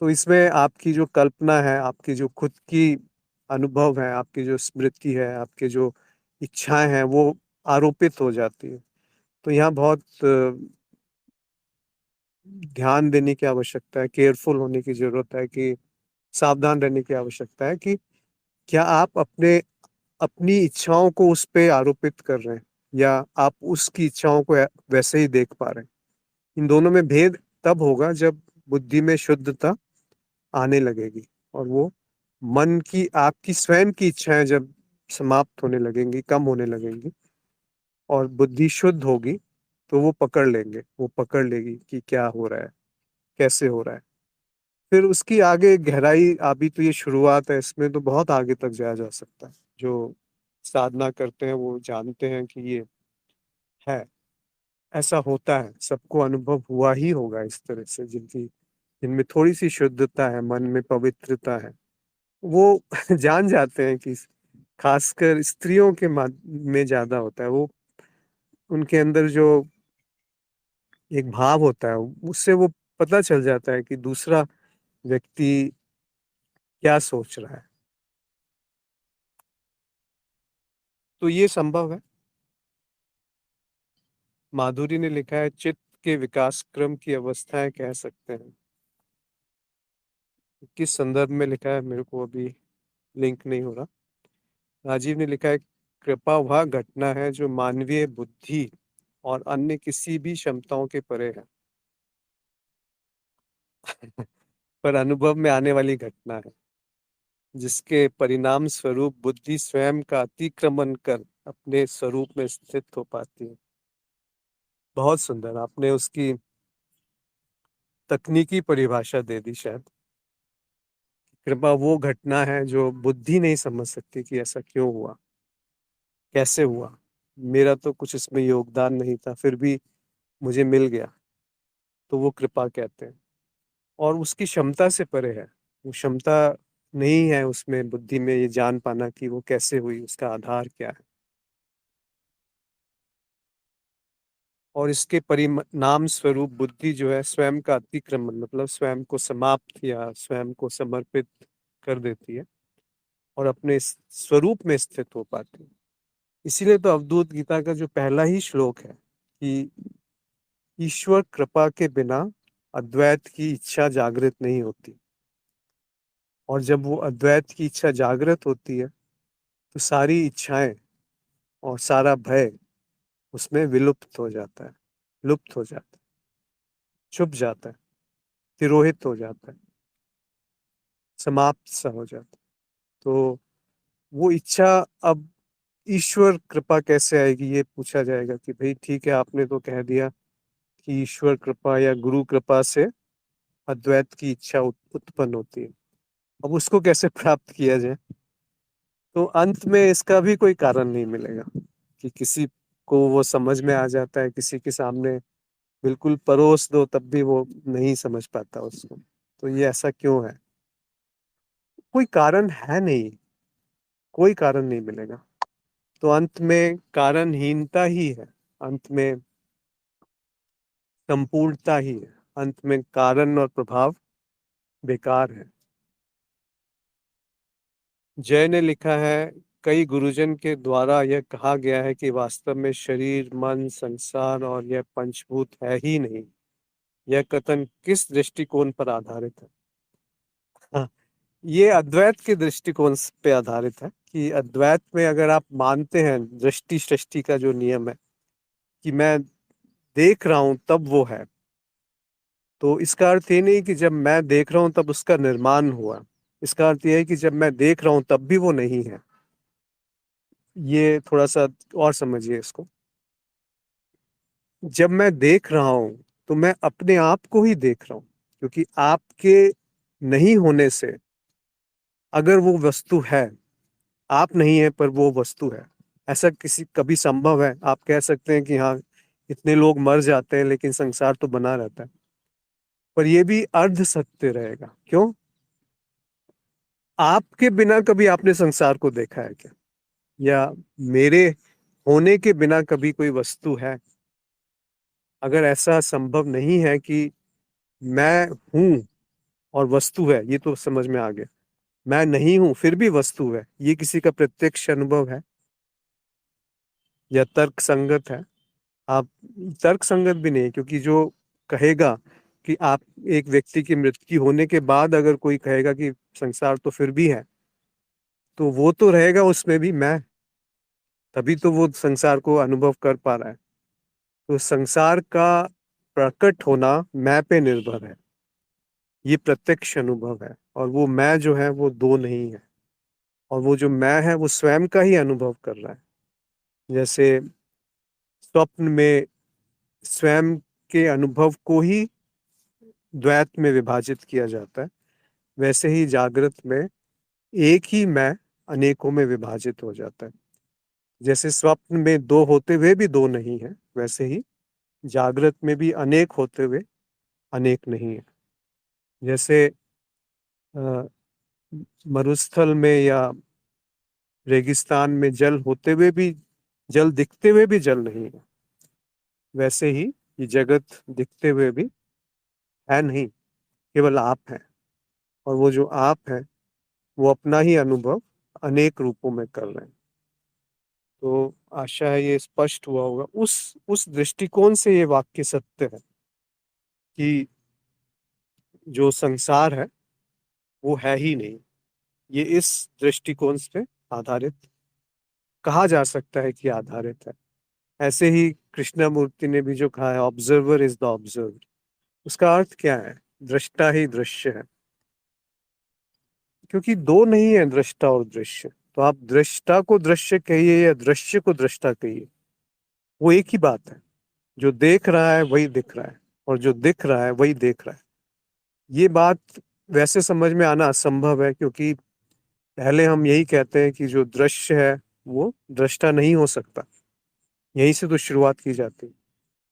तो इसमें आपकी जो कल्पना है, आपकी जो खुद की अनुभव है, आपकी जो स्मृति है, आपके जो इच्छाएं हैं, वो आरोपित हो जाती है। तो यहाँ बहुत ध्यान देने की आवश्यकता है, केयरफुल होने की जरूरत है, कि सावधान रहने की आवश्यकता है कि क्या आप अपनी इच्छाओं को उस पे आरोपित कर रहे हैं, या आप उसकी इच्छाओं को वैसे ही देख पा रहे हैं। इन दोनों में भेद तब होगा जब बुद्धि में शुद्धता आने लगेगी, और वो मन की, आपकी स्वयं की इच्छाएं जब समाप्त होने लगेंगी, कम होने लगेंगी, और बुद्धि शुद्ध होगी, तो वो पकड़ लेंगे, वो पकड़ लेगी कि क्या हो रहा है, कैसे हो रहा है। फिर उसकी आगे गहराई, अभी तो ये शुरुआत है, इसमें तो बहुत आगे तक जाया जा सकता है। जो साधना करते हैं वो जानते हैं कि ये है, ऐसा होता है, सबको अनुभव हुआ ही होगा इस तरह से। जिनमें थोड़ी सी शुद्धता है, मन में पवित्रता है, वो जान जाते हैं कि खासकर स्त्रियों के में ज्यादा होता है वो। उनके अंदर जो एक भाव होता है, उससे वो पता चल जाता है कि दूसरा व्यक्ति क्या सोच रहा है। तो ये संभव है। माधुरी ने लिखा है, चित्त के विकास क्रम की अवस्थाएं कह सकते हैं। किस संदर्भ में लिखा है मेरे को अभी लिंक नहीं हो रहा। राजीव ने लिखा है, कृपा वह घटना है जो मानवीय बुद्धि और अन्य किसी भी क्षमताओं के परे है, पर अनुभव में आने वाली घटना है, जिसके परिणाम स्वरूप बुद्धि स्वयं का अतिक्रमण कर अपने स्वरूप में स्थित हो पाती है। बहुत सुंदर, आपने उसकी तकनीकी परिभाषा दे दी शायद। कृपा वो घटना है जो बुद्धि नहीं समझ सकती कि ऐसा क्यों हुआ, कैसे हुआ, मेरा तो कुछ इसमें योगदान नहीं था, फिर भी मुझे मिल गया, तो वो कृपा कहते हैं। और उसकी क्षमता से परे है, वो क्षमता नहीं है उसमें, बुद्धि में ये जान पाना कि वो कैसे हुई, उसका आधार क्या है। और इसके परिणाम स्वरूप बुद्धि जो है स्वयं का अतिक्रमण, मतलब स्वयं को समाप्त या स्वयं को समर्पित कर देती है और अपने स्वरूप में स्थित हो पाती है। इसीलिए तो अवधूत गीता का जो पहला ही श्लोक है कि ईश्वर कृपा के बिना अद्वैत की इच्छा जागृत नहीं होती, और जब वो अद्वैत की इच्छा जागृत होती है तो सारी इच्छाएं और सारा भय उसमें विलुप्त हो जाता है, लुप्त हो जाता है, छुप जाता है, तिरोहित हो जाता है, समाप्त सा हो जाता है। तो वो इच्छा, अब ईश्वर कृपा कैसे आएगी, ये पूछा जाएगा कि भाई ठीक है, आपने तो कह दिया कि ईश्वर कृपा या गुरु कृपा से अद्वैत की इच्छा उत्पन्न होती है, अब उसको कैसे प्राप्त किया जाए। तो अंत में इसका भी कोई कारण नहीं मिलेगा कि किसी को वो समझ में आ जाता है, किसी के सामने बिल्कुल परोस दो तब भी वो नहीं समझ पाता उसको। तो ये ऐसा क्यों है, कोई कारण है नहीं, कोई कारण नहीं मिलेगा। तो अंत में कारणहीनता ही है, अंत में संपूर्णता ही है, अंत में कारण और प्रभाव बेकार है। जय ने लिखा है, कई गुरुजन के द्वारा यह कहा गया है कि वास्तव में शरीर, मन, संसार और यह पंचभूत है ही नहीं। यह कथन किस दृष्टिकोण पर आधारित है? हाँ, ये अद्वैत के दृष्टिकोण पे आधारित है कि अद्वैत में अगर आप मानते हैं दृष्टि सृष्टि का जो नियम है कि मैं देख रहा हूं तब वो है, तो इसका अर्थ ये नहीं कि जब मैं देख रहा हूं तब उसका निर्माण हुआ। इसका अर्थ ये है कि जब मैं देख रहा हूं तब भी वो नहीं है। ये थोड़ा सा और समझिए इसको। जब मैं देख रहा हूं तो मैं अपने आप को ही देख रहा हूं, क्योंकि आपके नहीं होने से अगर वो वस्तु है, आप नहीं है पर वो वस्तु है, ऐसा किसी कभी संभव है? आप कह सकते हैं कि हाँ, इतने लोग मर जाते हैं लेकिन संसार तो बना रहता है, पर ये भी अर्ध सत्य रहेगा। क्यों? आपके बिना कभी आपने संसार को देखा है क्या? या मेरे होने के बिना कभी कोई वस्तु है? अगर ऐसा संभव नहीं है कि मैं हूं और वस्तु है, ये तो समझ में आ गया। मैं नहीं हूं फिर भी वस्तु है, ये किसी का प्रत्यक्ष अनुभव है या तर्क संगत है? आप, तर्क संगत भी नहीं, क्योंकि जो कहेगा कि आप, एक व्यक्ति की मृत्यु होने के बाद अगर कोई कहेगा कि संसार तो फिर भी है, तो वो तो रहेगा उसमें भी मैं, तभी तो वो संसार को अनुभव कर पा रहा है। तो संसार का प्रकट होना मैं पे निर्भर है, ये प्रत्यक्ष अनुभव है। और वो मैं जो है वो दो नहीं है, और वो जो मैं है वो स्वयं का ही अनुभव कर रहा है। जैसे स्वप्न में स्वयं के अनुभव को ही द्वैत में विभाजित किया जाता है, वैसे ही जागृत में एक ही मैं अनेकों में विभाजित हो जाता है। जैसे स्वप्न में दो होते हुए भी दो नहीं है, वैसे ही जागृत में भी अनेक होते हुए अनेक नहीं है। जैसे मरुस्थल में या रेगिस्तान में जल होते हुए भी, जल दिखते हुए भी जल नहीं है, वैसे ही ये जगत दिखते हुए भी है नहीं, केवल आप है। और वो जो आप है वो अपना ही अनुभव अनेक रूपों में कर रहे हैं। तो आशा है ये स्पष्ट हुआ होगा। उस दृष्टिकोण से ये वाक्य सत्य है कि जो संसार है वो है ही नहीं। ये इस दृष्टिकोण से आधारित कहा जा सकता है कि आधारित है। ऐसे ही कृष्णमूर्ति ने भी जो कहा है, ऑब्जर्वर इज द ऑब्जर्व्ड, उसका अर्थ क्या है? दृष्टा ही दृश्य है, क्योंकि दो नहीं है दृष्टा और दृश्य। तो आप दृष्टा को दृश्य कहिए या दृश्य को दृष्टा कहिए, वो एक ही बात है। जो देख रहा है वही दिख रहा है, और जो दिख रहा है वही देख रहा है। ये बात वैसे समझ में आना असंभव है, क्योंकि पहले हम यही कहते हैं कि जो दृश्य है वो दृष्टा नहीं हो सकता। यहीं से तो शुरुआत की जाती है।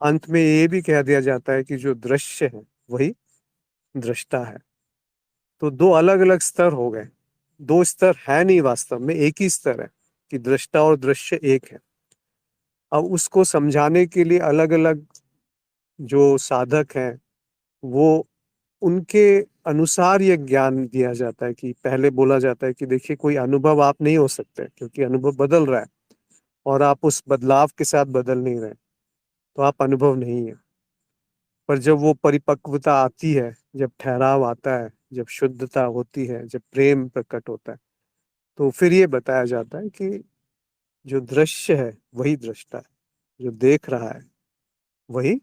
अंत में ये भी कह दिया जाता है कि जो दृश्य है वही दृष्टा है। तो दो अलग अलग स्तर हो गए। दो स्तर है नहीं, वास्तव में एक ही स्तर है कि दृष्टा और दृश्य एक है। अब उसको समझाने के लिए अलग अलग जो साधक हैं, वो उनके अनुसार ये ज्ञान दिया जाता है। कि पहले बोला जाता है कि देखिए, कोई अनुभव आप नहीं हो सकते, क्योंकि अनुभव बदल रहा है और आप उस बदलाव के साथ बदल नहीं रहे, तो आप अनुभव नहीं है। पर जब वो परिपक्वता आती है, जब ठहराव आता है, जब शुद्धता होती है, जब प्रेम प्रकट होता है, तो फिर ये बताया जाता है कि जो दृश्य है वही दृष्टा है, जो देख रहा है वही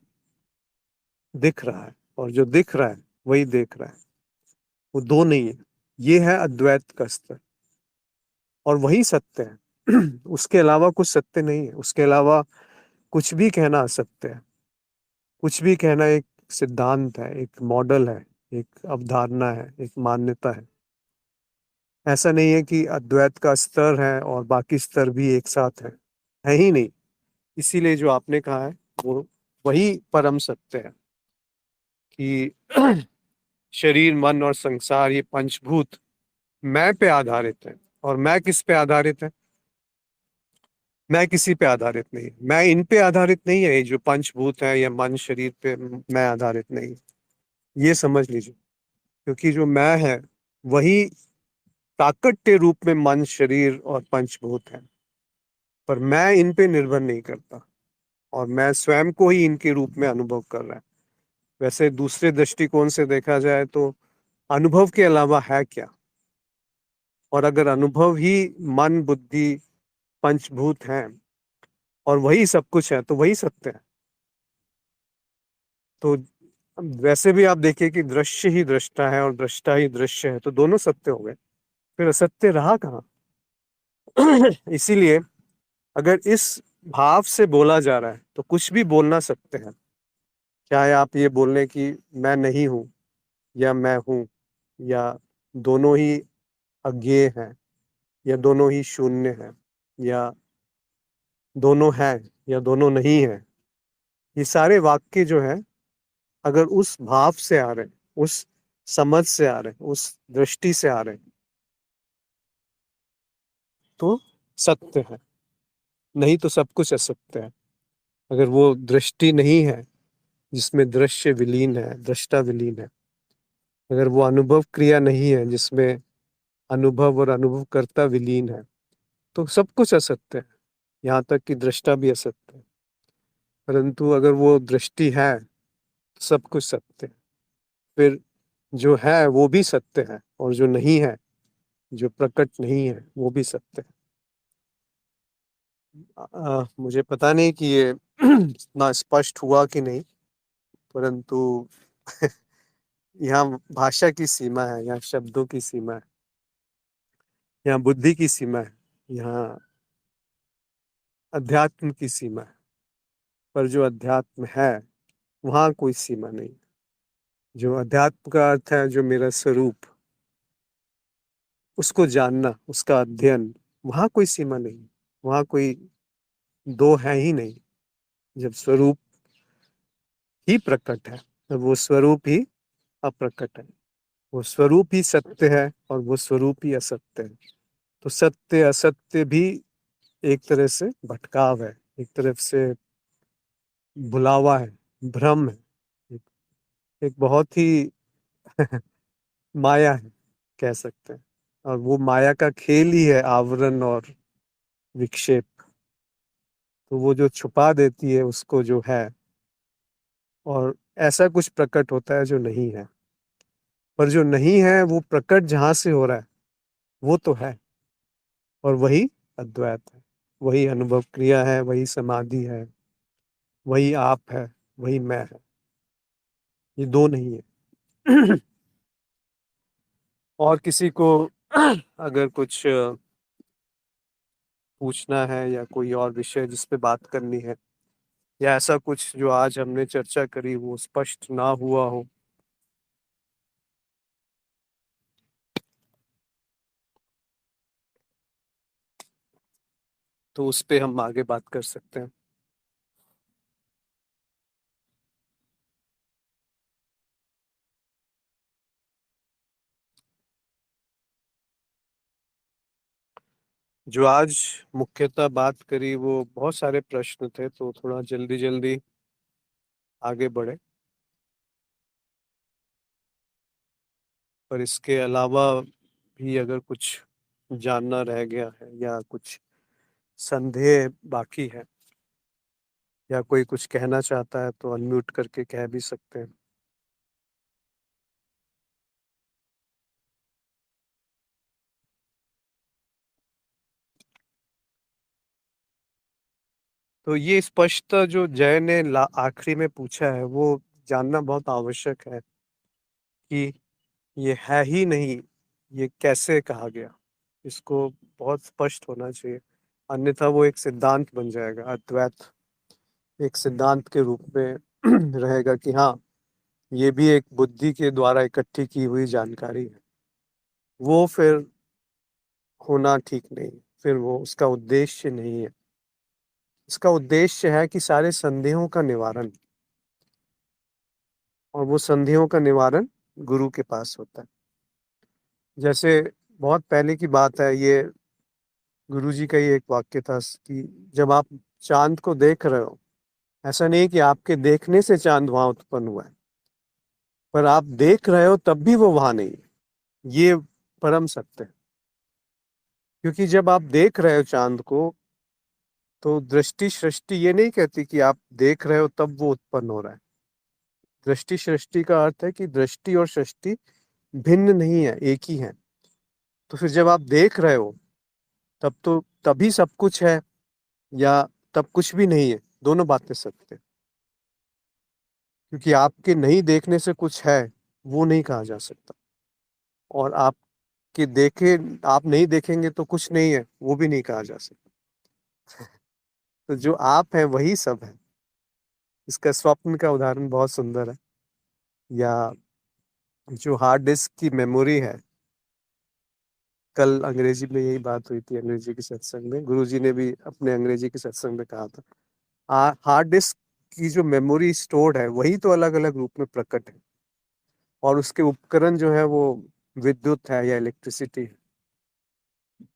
दिख रहा है, और जो दिख रहा है वही देख रहा है। वो दो नहीं है। ये है अद्वैत का स्तर, और वही सत्य है। उसके अलावा कुछ सत्य नहीं है। उसके अलावा कुछ भी कहना असत्य है। कुछ भी कहना एक सिद्धांत है, एक मॉडल है, एक अवधारणा है, एक मान्यता है। ऐसा नहीं है कि अद्वैत का स्तर है और बाकी स्तर भी एक साथ है ही नहीं। इसीलिए जो आपने कहा है वो वही परम सत्य है कि शरीर, मन और संसार, ये पंचभूत मैं पे आधारित है। और मैं किस पे आधारित है? मैं किसी पे आधारित नहीं। मैं इन पे आधारित नहीं है, ये जो पंचभूत है या मन शरीर पे मैं आधारित नहीं। ये समझ लीजिए, क्योंकि जो मैं है वही प्राकट्य रूप में मन, शरीर और पंचभूत है। पर मैं इन पे निर्भर नहीं करता, और मैं स्वयं को ही इनके रूप में अनुभव कर रहा है। वैसे दूसरे दृष्टिकोण से देखा जाए तो अनुभव के अलावा है क्या? और अगर अनुभव ही मन, बुद्धि, पंचभूत हैं और वही सब कुछ है, तो वही सत्य है। तो वैसे भी आप देखिए कि दृश्य ही दृष्टा है और दृष्टा ही दृश्य है, तो दोनों सत्य हो गए। फिर असत्य रहा कहाँ? इसीलिए अगर इस भाव से बोला जा रहा है तो कुछ भी बोलना सत्य है। चाहे आप ये बोल लें कि मैं नहीं हूं या मैं हूं, या दोनों ही अज्ञेय हैं, या दोनों ही शून्य हैं, या दोनों हैं या दोनों नहीं हैं। ये सारे वाक्य जो है, अगर उस भाव से आ रहे हैं, उस समझ से आ रहे हैं, उस दृष्टि से आ रहे हैं, तो सत्य है। नहीं तो सब कुछ असत्य है। अगर वो दृष्टि नहीं है जिसमें दृश्य विलीन है, दृष्टा विलीन है, अगर वो अनुभव क्रिया नहीं है जिसमें अनुभव और अनुभवकर्ता विलीन है, तो सब कुछ असत्य है। यहाँ तक कि दृष्टा भी असत्य है। परंतु अगर वो दृष्टि है तो सब कुछ सत्य है। फिर जो है वो भी सत्य है, और जो नहीं है, जो प्रकट नहीं है, वो भी सत्य है। मुझे पता नहीं कि ये इतना स्पष्ट हुआ कि नहीं, परंतु यहाँ भाषा की सीमा है, यहाँ शब्दों की सीमा है, यहाँ बुद्धि की सीमा है, यहाँ अध्यात्म की सीमा है। पर जो अध्यात्म है वहां कोई सीमा नहीं। जो अध्यात्म का अर्थ है जो मेरा स्वरूप, उसको जानना, उसका अध्ययन, वहां कोई सीमा नहीं, वहां कोई दो है ही नहीं। जब स्वरूप ही प्रकट है तो वो स्वरूप ही अप्रकट है। वो स्वरूप ही सत्य है और वो स्वरूप ही असत्य है। तो सत्य असत्य भी एक तरह से भटकाव है, एक तरफ से भुलावा है, भ्रम है, एक, एक बहुत ही माया है, कह सकते हैं। और वो माया का खेल ही है आवरण और विक्षेप। तो वो जो छुपा देती है उसको जो है, और ऐसा कुछ प्रकट होता है जो नहीं है। पर जो नहीं है वो प्रकट जहां से हो रहा है वो तो है, और वही अद्वैत है, वही अनुभव क्रिया है, वही समाधि है, वही आप है, वही मैं है। ये दो नहीं है। और किसी को अगर कुछ पूछना है या कोई और विषय जिस पे बात करनी है, या ऐसा कुछ जो आज हमने चर्चा करी वो स्पष्ट ना हुआ हो, तो उस पे हम आगे बात कर सकते हैं। जो आज मुख्यतः बात करी वो बहुत सारे प्रश्न थे, तो थोड़ा जल्दी जल्दी आगे बढ़े। पर इसके अलावा भी अगर कुछ जानना रह गया है या कुछ संदेह बाकी है या कोई कुछ कहना चाहता है तो अनम्यूट करके कह भी सकते हैं। तो ये स्पष्टता जो जय ने आखिरी में पूछा है वो जानना बहुत आवश्यक है कि ये है ही नहीं, ये कैसे कहा गया। इसको बहुत स्पष्ट होना चाहिए, अन्यथा वो एक सिद्धांत बन जाएगा। अद्वैत एक सिद्धांत के रूप में रहेगा कि हाँ, ये भी एक बुद्धि के द्वारा इकट्ठी की हुई जानकारी है। वो फिर होना ठीक नहीं, फिर वो उसका उद्देश्य नहीं है। इसका उद्देश्य है कि सारे संदेहों का निवारण, और वो संदेहों का निवारण गुरु के पास होता है। जैसे बहुत पहले की बात है, ये गुरु जी का ही एक वाक्य था कि जब आप चांद को देख रहे हो, ऐसा नहीं कि आपके देखने से चांद वहां उत्पन्न हुआ है, पर आप देख रहे हो तब भी वो वहां नहीं है। ये परम सत्य है। क्योंकि जब आप देख रहे हो चांद को, तो दृष्टि सृष्टि ये नहीं कहती कि आप देख रहे हो तब वो उत्पन्न हो रहा है। दृष्टि सृष्टि का अर्थ है कि दृष्टि और सृष्टि भिन्न नहीं है, एक ही है। तो फिर जब आप देख रहे हो तब तो तभी सब कुछ है, या तब कुछ भी नहीं है, दोनों बातें सत्य है। क्योंकि आपके नहीं देखने से कुछ है वो नहीं कहा जा सकता, और आपके देखे, आप नहीं देखेंगे तो कुछ नहीं है वो भी नहीं कहा जा सकता। तो जो आप है वही सब है। इसका स्वप्न का उदाहरण बहुत सुंदर है। या जो हार्ड डिस्क की मेमोरी है, कल अंग्रेजी में यही बात हुई थी, अंग्रेजी के सत्संग में गुरुजी ने भी अपने अंग्रेजी के सत्संग में कहा था, हार्ड डिस्क की जो मेमोरी स्टोर्ड है वही तो अलग अलग रूप में प्रकट है, और उसके उपकरण जो है वो विद्युत है या इलेक्ट्रिसिटी है।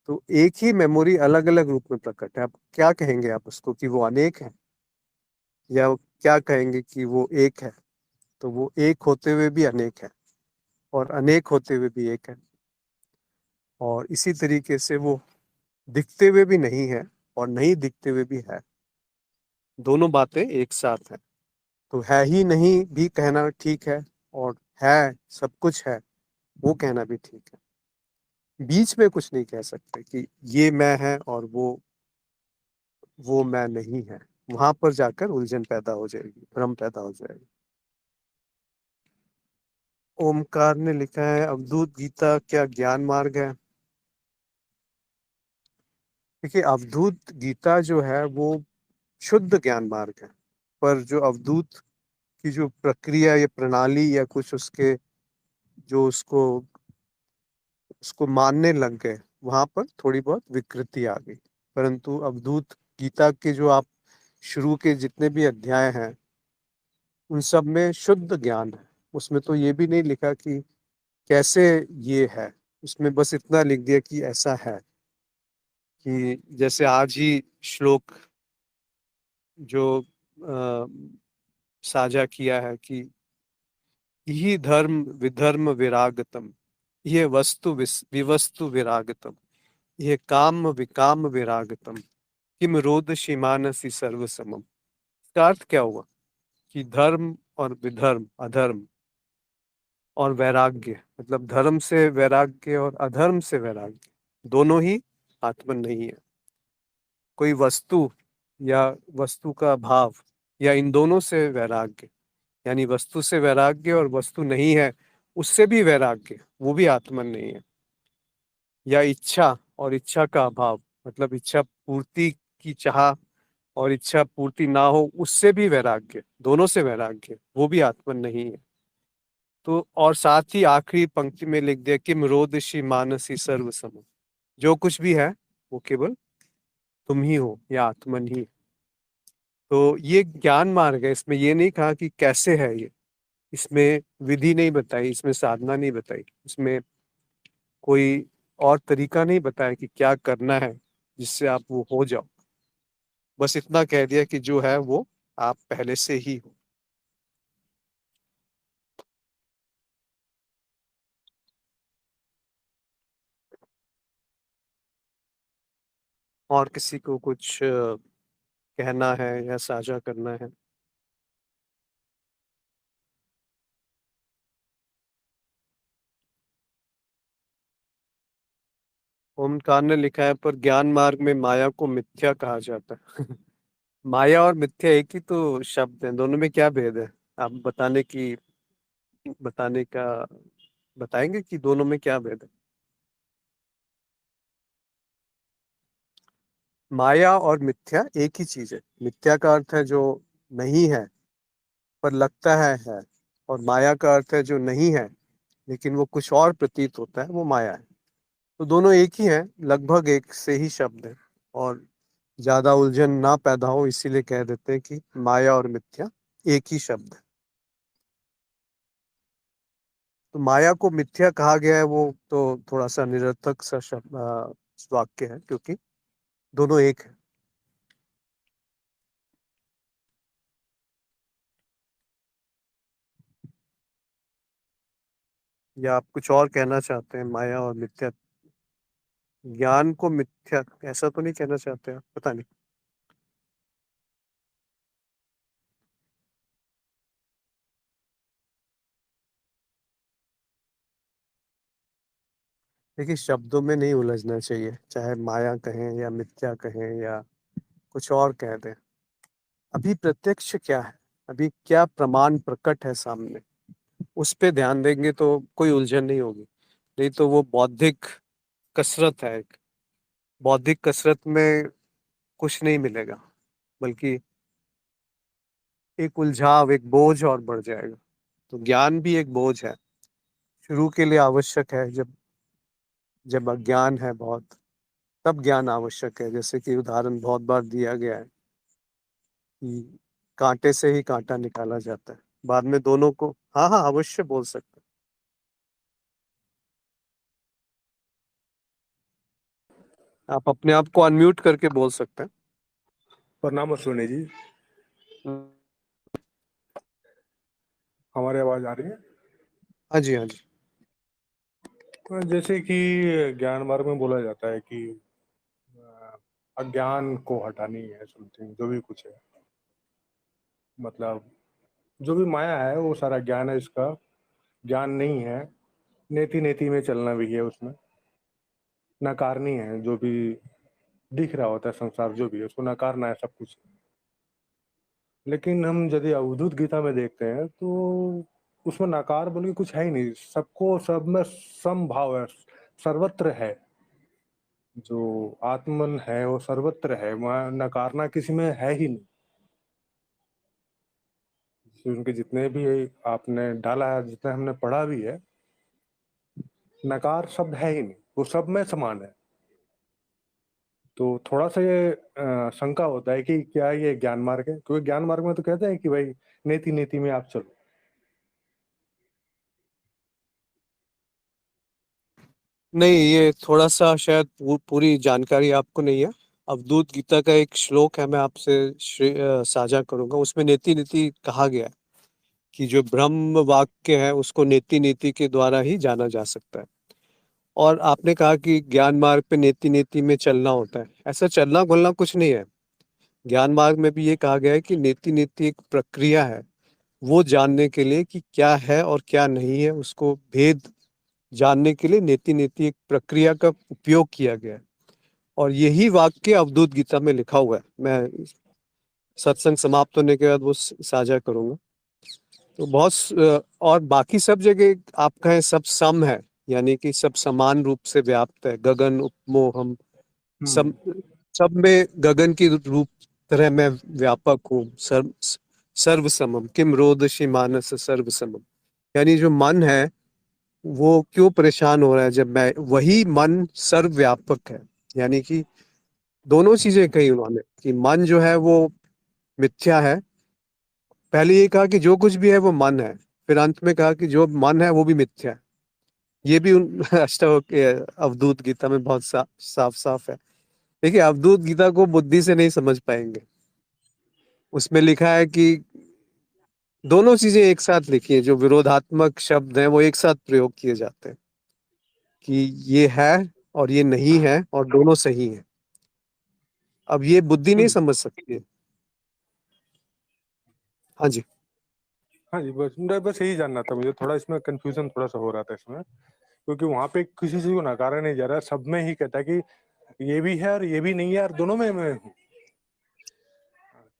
तो एक ही मेमोरी अलग अलग रूप में प्रकट है। अब क्या कहेंगे आप उसको, कि वो अनेक है, या क्या कहेंगे कि वो एक है? तो वो एक होते हुए भी अनेक है, और अनेक होते हुए भी एक है। और इसी तरीके से वो दिखते हुए भी नहीं है और नहीं दिखते हुए भी है। दोनों बातें एक साथ है। तो है ही नहीं भी कहना ठीक है, और है सब कुछ है वो कहना भी ठीक है। बीच में कुछ नहीं कह सकते कि ये मैं है और वो मैं नहीं है। वहां पर जाकर उलझन पैदा हो जाएगी, भ्रम पैदा हो जाएगा। ओमकार ने लिखा है, अवधूत गीता क्या ज्ञान मार्ग है? देखिए, अवधूत गीता जो है वो शुद्ध ज्ञान मार्ग है। पर जो अवधूत की जो प्रक्रिया या प्रणाली या कुछ उसके जो उसको उसको मानने लग गए, वहां पर थोड़ी बहुत विकृति आ गई। परंतु अवधूत गीता के जो आप शुरू के जितने भी अध्याय हैं उन सब में शुद्ध ज्ञान है। उसमें तो ये भी नहीं लिखा कि कैसे ये है, उसमें बस इतना लिख दिया कि ऐसा है। कि जैसे आज ही श्लोक जो अ, साझा किया है कि यही धर्म विधर्म विरागतम, ये वस्तु विवस्तु विरागतम, ये काम विकाम विरागतम, किम रोदसी मानसी सर्वसमम। इसका अर्थ क्या हुआ कि धर्म और विधर्म अधर्म और वैराग्य, मतलब धर्म से वैराग्य और अधर्म से वैराग्य दोनों ही आत्मन नहीं है। कोई वस्तु या वस्तु का भाव या इन दोनों से वैराग्य, यानी वस्तु से वैराग्य और वस्तु नहीं है उससे भी वैराग्य, वो भी आत्मन नहीं है। या इच्छा और इच्छा का अभाव, मतलब इच्छा पूर्ति की चाह और इच्छा पूर्ति ना हो उससे भी वैराग्य, दोनों से वैराग्य, वो भी आत्मन नहीं है। तो और साथ ही आखिरी पंक्ति में लिख दिया कि मरोदशी मानसी सर्वसम, जो कुछ भी है वो केवल तुम ही हो या आत्मन ही। तो ये ज्ञान मार्ग है, इसमें ये नहीं कहा कि कैसे है ये, इसमें विधि नहीं बताई, इसमें साधना नहीं बताई, इसमें कोई और तरीका नहीं बताया कि क्या करना है जिससे आप वो हो जाओ। बस इतना कह दिया कि जो है वो आप पहले से ही हो। और किसी को कुछ कहना है या साझा करना है? ओमकार ने लिखा है पर ज्ञान मार्ग में माया को मिथ्या कहा जाता है। माया और मिथ्या एक ही तो शब्द है, दोनों में क्या भेद है? आप बताने का बताएंगे कि दोनों में क्या भेद है? माया और मिथ्या एक ही चीज है। मिथ्या का अर्थ है जो नहीं है पर लगता है, और माया का अर्थ है जो नहीं है लेकिन वो कुछ और प्रतीत होता है, वो माया है। तो दोनों एक ही हैं, लगभग एक से ही शब्द है। और ज्यादा उलझन ना पैदा हो इसीलिए कह देते हैं कि माया और मिथ्या एक ही शब्द है। तो माया को मिथ्या कहा गया है वो तो थोड़ा सा निरर्थक सा शब्द वाक्य है, क्योंकि दोनों एक है। या आप कुछ और कहना चाहते हैं? माया और मिथ्या, ज्ञान को मिथ्या ऐसा तो नहीं कहना चाहते आप? पता नहीं। देखिए, शब्दों में नहीं उलझना चाहिए, चाहे माया कहें या मिथ्या कहें या कुछ और कह दें। अभी प्रत्यक्ष क्या है, अभी क्या प्रमाण प्रकट है सामने, उस पे ध्यान देंगे तो कोई उलझन नहीं होगी। नहीं तो वो बौद्धिक कसरत है एक, बौद्धिक कसरत में कुछ नहीं मिलेगा, बल्कि एक उलझाव, एक बोझ और बढ़ जाएगा। तो ज्ञान भी एक बोझ है, शुरू के लिए आवश्यक है। जब जब अज्ञान है बहुत, तब ज्ञान आवश्यक है। जैसे कि उदाहरण बहुत बार दिया गया है कि कांटे से ही कांटा निकाला जाता है, बाद में दोनों को। हाँ हाँ, अवश्य बोल सकते हैं। आप अपने आप को अनम्यूट करके बोल सकते हैं। प्रणाम अश्विनी जी। हमारी आवाज आ रही है? हाँ जी, हाँ जी। जैसे कि ज्ञान मार्ग में बोला जाता है कि अज्ञान को हटानी है, समथिंग जो भी कुछ है, मतलब जो भी माया है वो सारा ज्ञान है। इसका ज्ञान नहीं है, नेति नेति में चलना भी है उसमें। नकारनी है, जो भी दिख रहा होता है संसार जो भी है उसको नकारना है सब कुछ। लेकिन हम यदि अवधूत गीता में देखते हैं तो उसमें नकार बोल के कुछ है ही नहीं, सबको सब में समभाव है, सर्वत्र है। जो आत्मन है वो सर्वत्र है, वहाँ नकारना किसी में है ही नहीं। उनके जितने भी आपने डाला है, जितना हमने पढ़ा भी है, नकार शब्द है ही नहीं, वो सब में समान है। तो थोड़ा सा ये शंका होता है कि क्या ये ज्ञान मार्ग है, क्योंकि ज्ञान मार्ग में तो कहते हैं कि भाई नेति नेति में आप चलो। नहीं, ये थोड़ा सा शायद पूरी जानकारी आपको नहीं है। अवधूत गीता का एक श्लोक है, मैं आपसे साझा करूंगा। उसमें नेति नेति कहा गया है कि जो ब्रह्म वाक्य है उसको नेति नेति के द्वारा ही जाना जा सकता है। और आपने कहा कि ज्ञान मार्ग पे नेति नेति में चलना होता है। ऐसा चलना बोलना कुछ नहीं है। ज्ञान मार्ग में भी ये कहा गया है कि नेति नेति एक प्रक्रिया है, वो जानने के लिए कि क्या है और क्या नहीं है, उसको भेद जानने के लिए नेति नेति एक प्रक्रिया का उपयोग किया गया है। और यही वाक्य अवधूत गीता में लिखा हुआ है। मैं सत्संग समाप्त होने के बाद वो साझा करूंगा। तो और बाकी सब जगह आप कहें सब सम है, यानी कि सब समान रूप से व्याप्त है। गगन उपमोहम, सब सब में गगन की रूप तरह मैं व्यापक हूँ। सर्व समम किम रोदसी मानस सर्व समम, यानी जो मन है वो क्यों परेशान हो रहा है जब मैं, वही मन सर्वव्यापक है। यानी कि दोनों चीजें कही उन्होंने कि मन जो है वो मिथ्या है। पहले ये कहा कि जो कुछ भी है वो मन है, फिर अंत में कहा कि जो मन है वो भी मिथ्या है। ये भी उन अष्टवक्र के अवधूत गीता में बहुत साफ साफ है। देखिए, अवधूत गीता को बुद्धि से नहीं समझ पाएंगे। उसमें लिखा है कि दोनों चीजें एक साथ लिखी है, जो विरोधात्मक शब्द हैं वो एक साथ प्रयोग किए जाते हैं कि ये है और ये नहीं है और दोनों सही है। अब ये बुद्धि नहीं समझ सकती है। हाँ जी। हाँ जी, बस यही जानना था मुझे। थोड़ा इसमें कंफ्यूजन थोड़ा सा हो रहा था इसमें, क्योंकि वहां पे किसी से को नकारा नहीं जा रहा, सब में ही कहता है कि ये भी है और ये भी नहीं है और दोनों में मैं हूँ।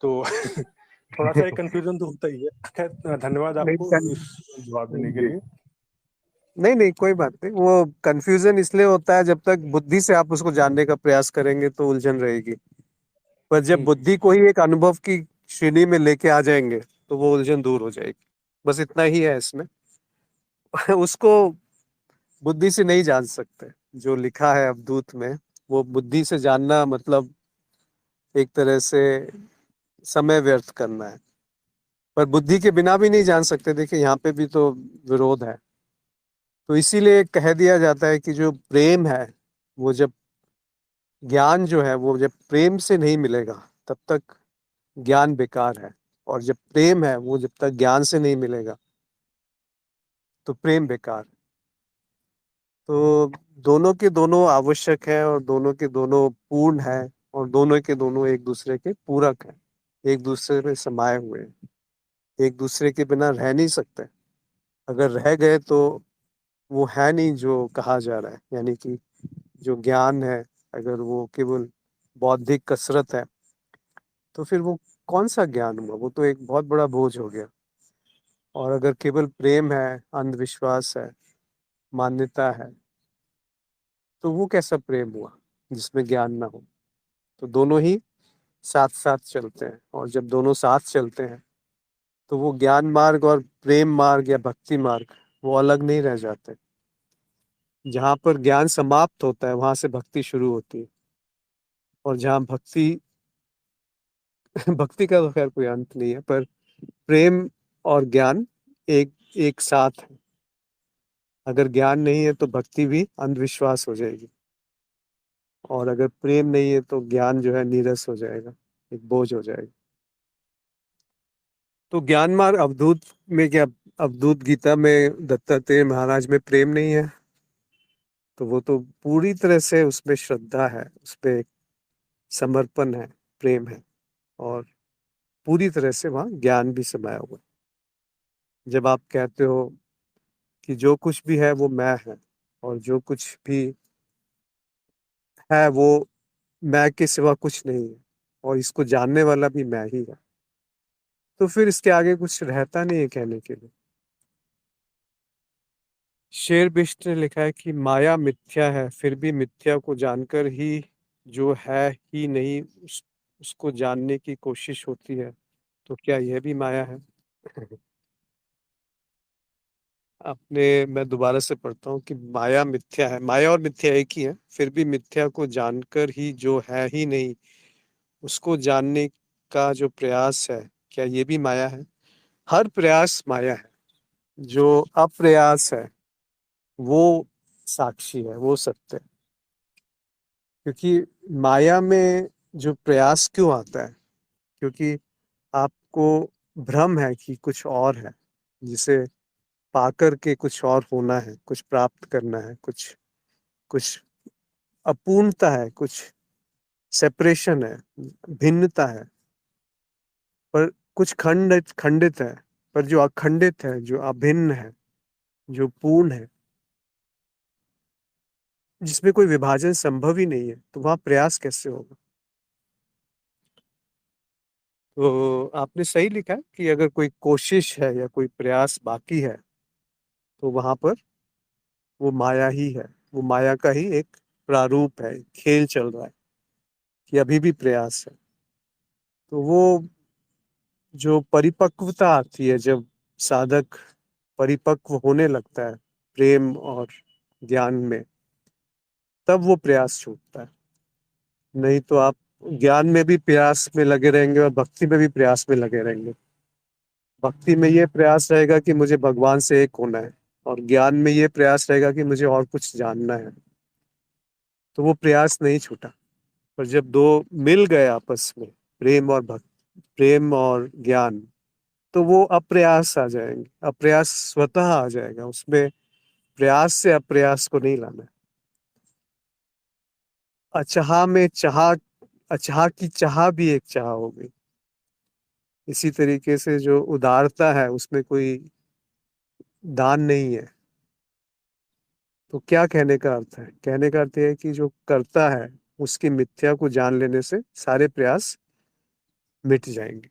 तो थोड़ा सा एक कंफ्यूजन तो होता ही है। खैर, धन्यवाद नहीं आपको कन, इस जवाब देने के जी, लिए। नहीं नहीं, कोई बात नहीं। वो कंफ्यूजन इसलिए होता है जब तक बुद्धि से आप उसको जानने का प्रयास करेंगे तो उलझन रहेगी। पर जब हम्म बुद्धि को ही एक अनुभव की श्रेणी में लेके आ जाएंगे तो वो उलझन दूर हो जाएगी। बस इतना ही है इसमें। उसको बुद्धि से नहीं जान सकते। जो लिखा है अवधूत में, वो बुद्धि से जानना मतलब एक तरह से समय व्यर्थ करना है। पर बुद्धि के बिना भी नहीं जान सकते। देखिए, यहाँ पे भी तो विरोध है। तो इसीलिए कह दिया जाता है कि जो प्रेम है, वो जब ज्ञान जो है वो जब प्रेम से नहीं मिलेगा तब तक ज्ञान बेकार है। और जब प्रेम है वो जब तक ज्ञान से नहीं मिलेगा तो प्रेम बेकार। तो दोनों के दोनों आवश्यक है और दोनों के दोनों पूर्ण है और दोनों के दोनों एक दूसरे के पूरक हैं, एक दूसरे में समाये हुए हैं। एक दूसरे के बिना रह नहीं सकते। अगर रह गए तो वो है नहीं जो कहा जा रहा है। यानी कि जो ज्ञान है, अगर वो केवल बौद्धिक कसरत है तो फिर वो कौन सा ज्ञान हुआ? वो तो एक बहुत बड़ा बोझ हो गया। और अगर केवल प्रेम है, अंधविश्वास है, मान्यता है, तो वो कैसा प्रेम हुआ जिसमें ज्ञान ना हो? तो दोनों ही साथ साथ चलते हैं। और जब दोनों साथ चलते हैं तो वो ज्ञान मार्ग और प्रेम मार्ग या भक्ति मार्ग वो अलग नहीं रह जाते। जहाँ पर ज्ञान समाप्त होता है वहां से भक्ति शुरू होती है। और जहाँ भक्ति भक्ति का तो खैर कोई अंत नहीं है, पर प्रेम और ज्ञान एक एक साथ है। अगर ज्ञान नहीं है तो भक्ति भी अंधविश्वास हो जाएगी। और अगर प्रेम नहीं है तो ज्ञान जो है नीरस हो जाएगा, एक बोझ हो जाएगा। तो ज्ञान मार्ग अवधूत में क्या, अवधूत गीता में दत्तात्रेय महाराज में प्रेम नहीं है? तो वो तो पूरी तरह से उसमें श्रद्धा है, उसपे समर्पण है, प्रेम है। और पूरी तरह से वहाँ ज्ञान भी समाया हुआ है। जब आप कहते हो कि जो कुछ भी है वो मैं है और जो कुछ भी है वो मैं के सिवा कुछ नहीं है और इसको जानने वाला भी मैं ही है, तो फिर इसके आगे कुछ रहता नहीं है कहने के लिए। शेर बिष्ट ने लिखा है कि माया मिथ्या है, फिर भी मिथ्या को जानकर ही जो है ही नहीं उसको जानने की कोशिश होती है। तो क्या यह भी माया है? मैं दोबारा से पढ़ता हूँ कि माया मिथ्या है, माया और मिथ्या एक ही है, फिर भी मिथ्या को जानकर ही जो है ही नहीं उसको जानने का जो प्रयास है, क्या ये भी माया है? हर प्रयास माया है। जो अप्रयास है वो साक्षी है, वो सत्य है। क्योंकि माया में जो प्रयास क्यों आता है? क्योंकि आपको भ्रम है कि कुछ और है, जिसे पाकर के कुछ और होना है, कुछ प्राप्त करना है, कुछ कुछ अपूर्णता है, कुछ सेपरेशन है, भिन्नता है। पर कुछ खंडित है, पर जो अखंडित है, जो अभिन्न है, जो पूर्ण है, जिसमें कोई विभाजन संभव ही नहीं है, तो वहां प्रयास कैसे होगा? तो आपने सही लिखा है कि अगर कोई कोशिश है या कोई प्रयास बाकी है तो वहां पर वो माया ही है, वो माया का ही एक प्रारूप है, खेल चल रहा है कि अभी भी प्रयास है। तो वो जो परिपक्वता आती है जब साधक परिपक्व होने लगता है प्रेम और ज्ञान में, तब वो प्रयास छूटता है। नहीं तो आप ज्ञान में भी प्रयास में लगे रहेंगे और भक्ति में भी प्रयास में लगे रहेंगे। भक्ति में ये प्रयास रहेगा कि मुझे भगवान से एक होना है, और ज्ञान में ये प्रयास रहेगा कि मुझे और कुछ जानना है। तो वो प्रयास नहीं छूटा। पर जब दो मिल गए आपस में, प्रेम और भक्ति, प्रेम और ज्ञान, तो वो अप्रयास आ जाएंगे, अप्रयास स्वतः आ जाएगा। उसमें प्रयास से अप्रयास को नहीं लाना है। अचाह में चाह, अचाह की चाह भी एक चाह हो गई। इसी तरीके से जो उदारता है उसमें कोई दान नहीं है। तो क्या कहने का अर्थ है? कहने का अर्थ है कि जो करता है उसकी मिथ्या को जान लेने से सारे प्रयास मिट जाएंगे।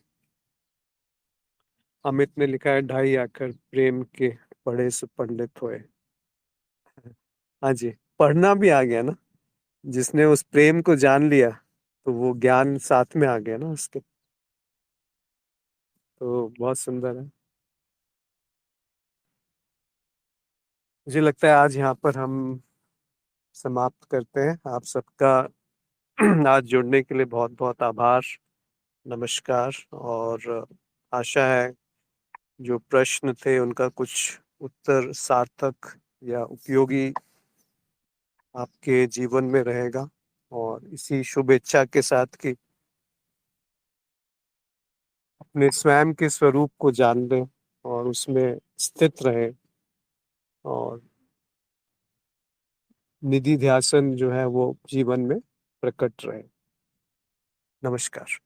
अमित ने लिखा है, ढाई आकर प्रेम के पढ़े से पंडित होए। हाँ जी, पढ़ना भी आ गया ना। जिसने उस प्रेम को जान लिया तो वो ज्ञान साथ में आ गया ना उसके। तो बहुत सुंदर है। मुझे लगता है आज यहाँ पर हम समाप्त करते हैं। आप सबका आज जुड़ने के लिए बहुत बहुत आभार, नमस्कार। और आशा है जो प्रश्न थे उनका कुछ उत्तर सार्थक या उपयोगी आपके जीवन में रहेगा। और इसी शुभेच्छा के साथ कि अपने स्वयं के स्वरूप को जान लें और उसमें स्थित रहें, और निधि ध्यासन जो है वो जीवन में प्रकट रहे। नमस्कार।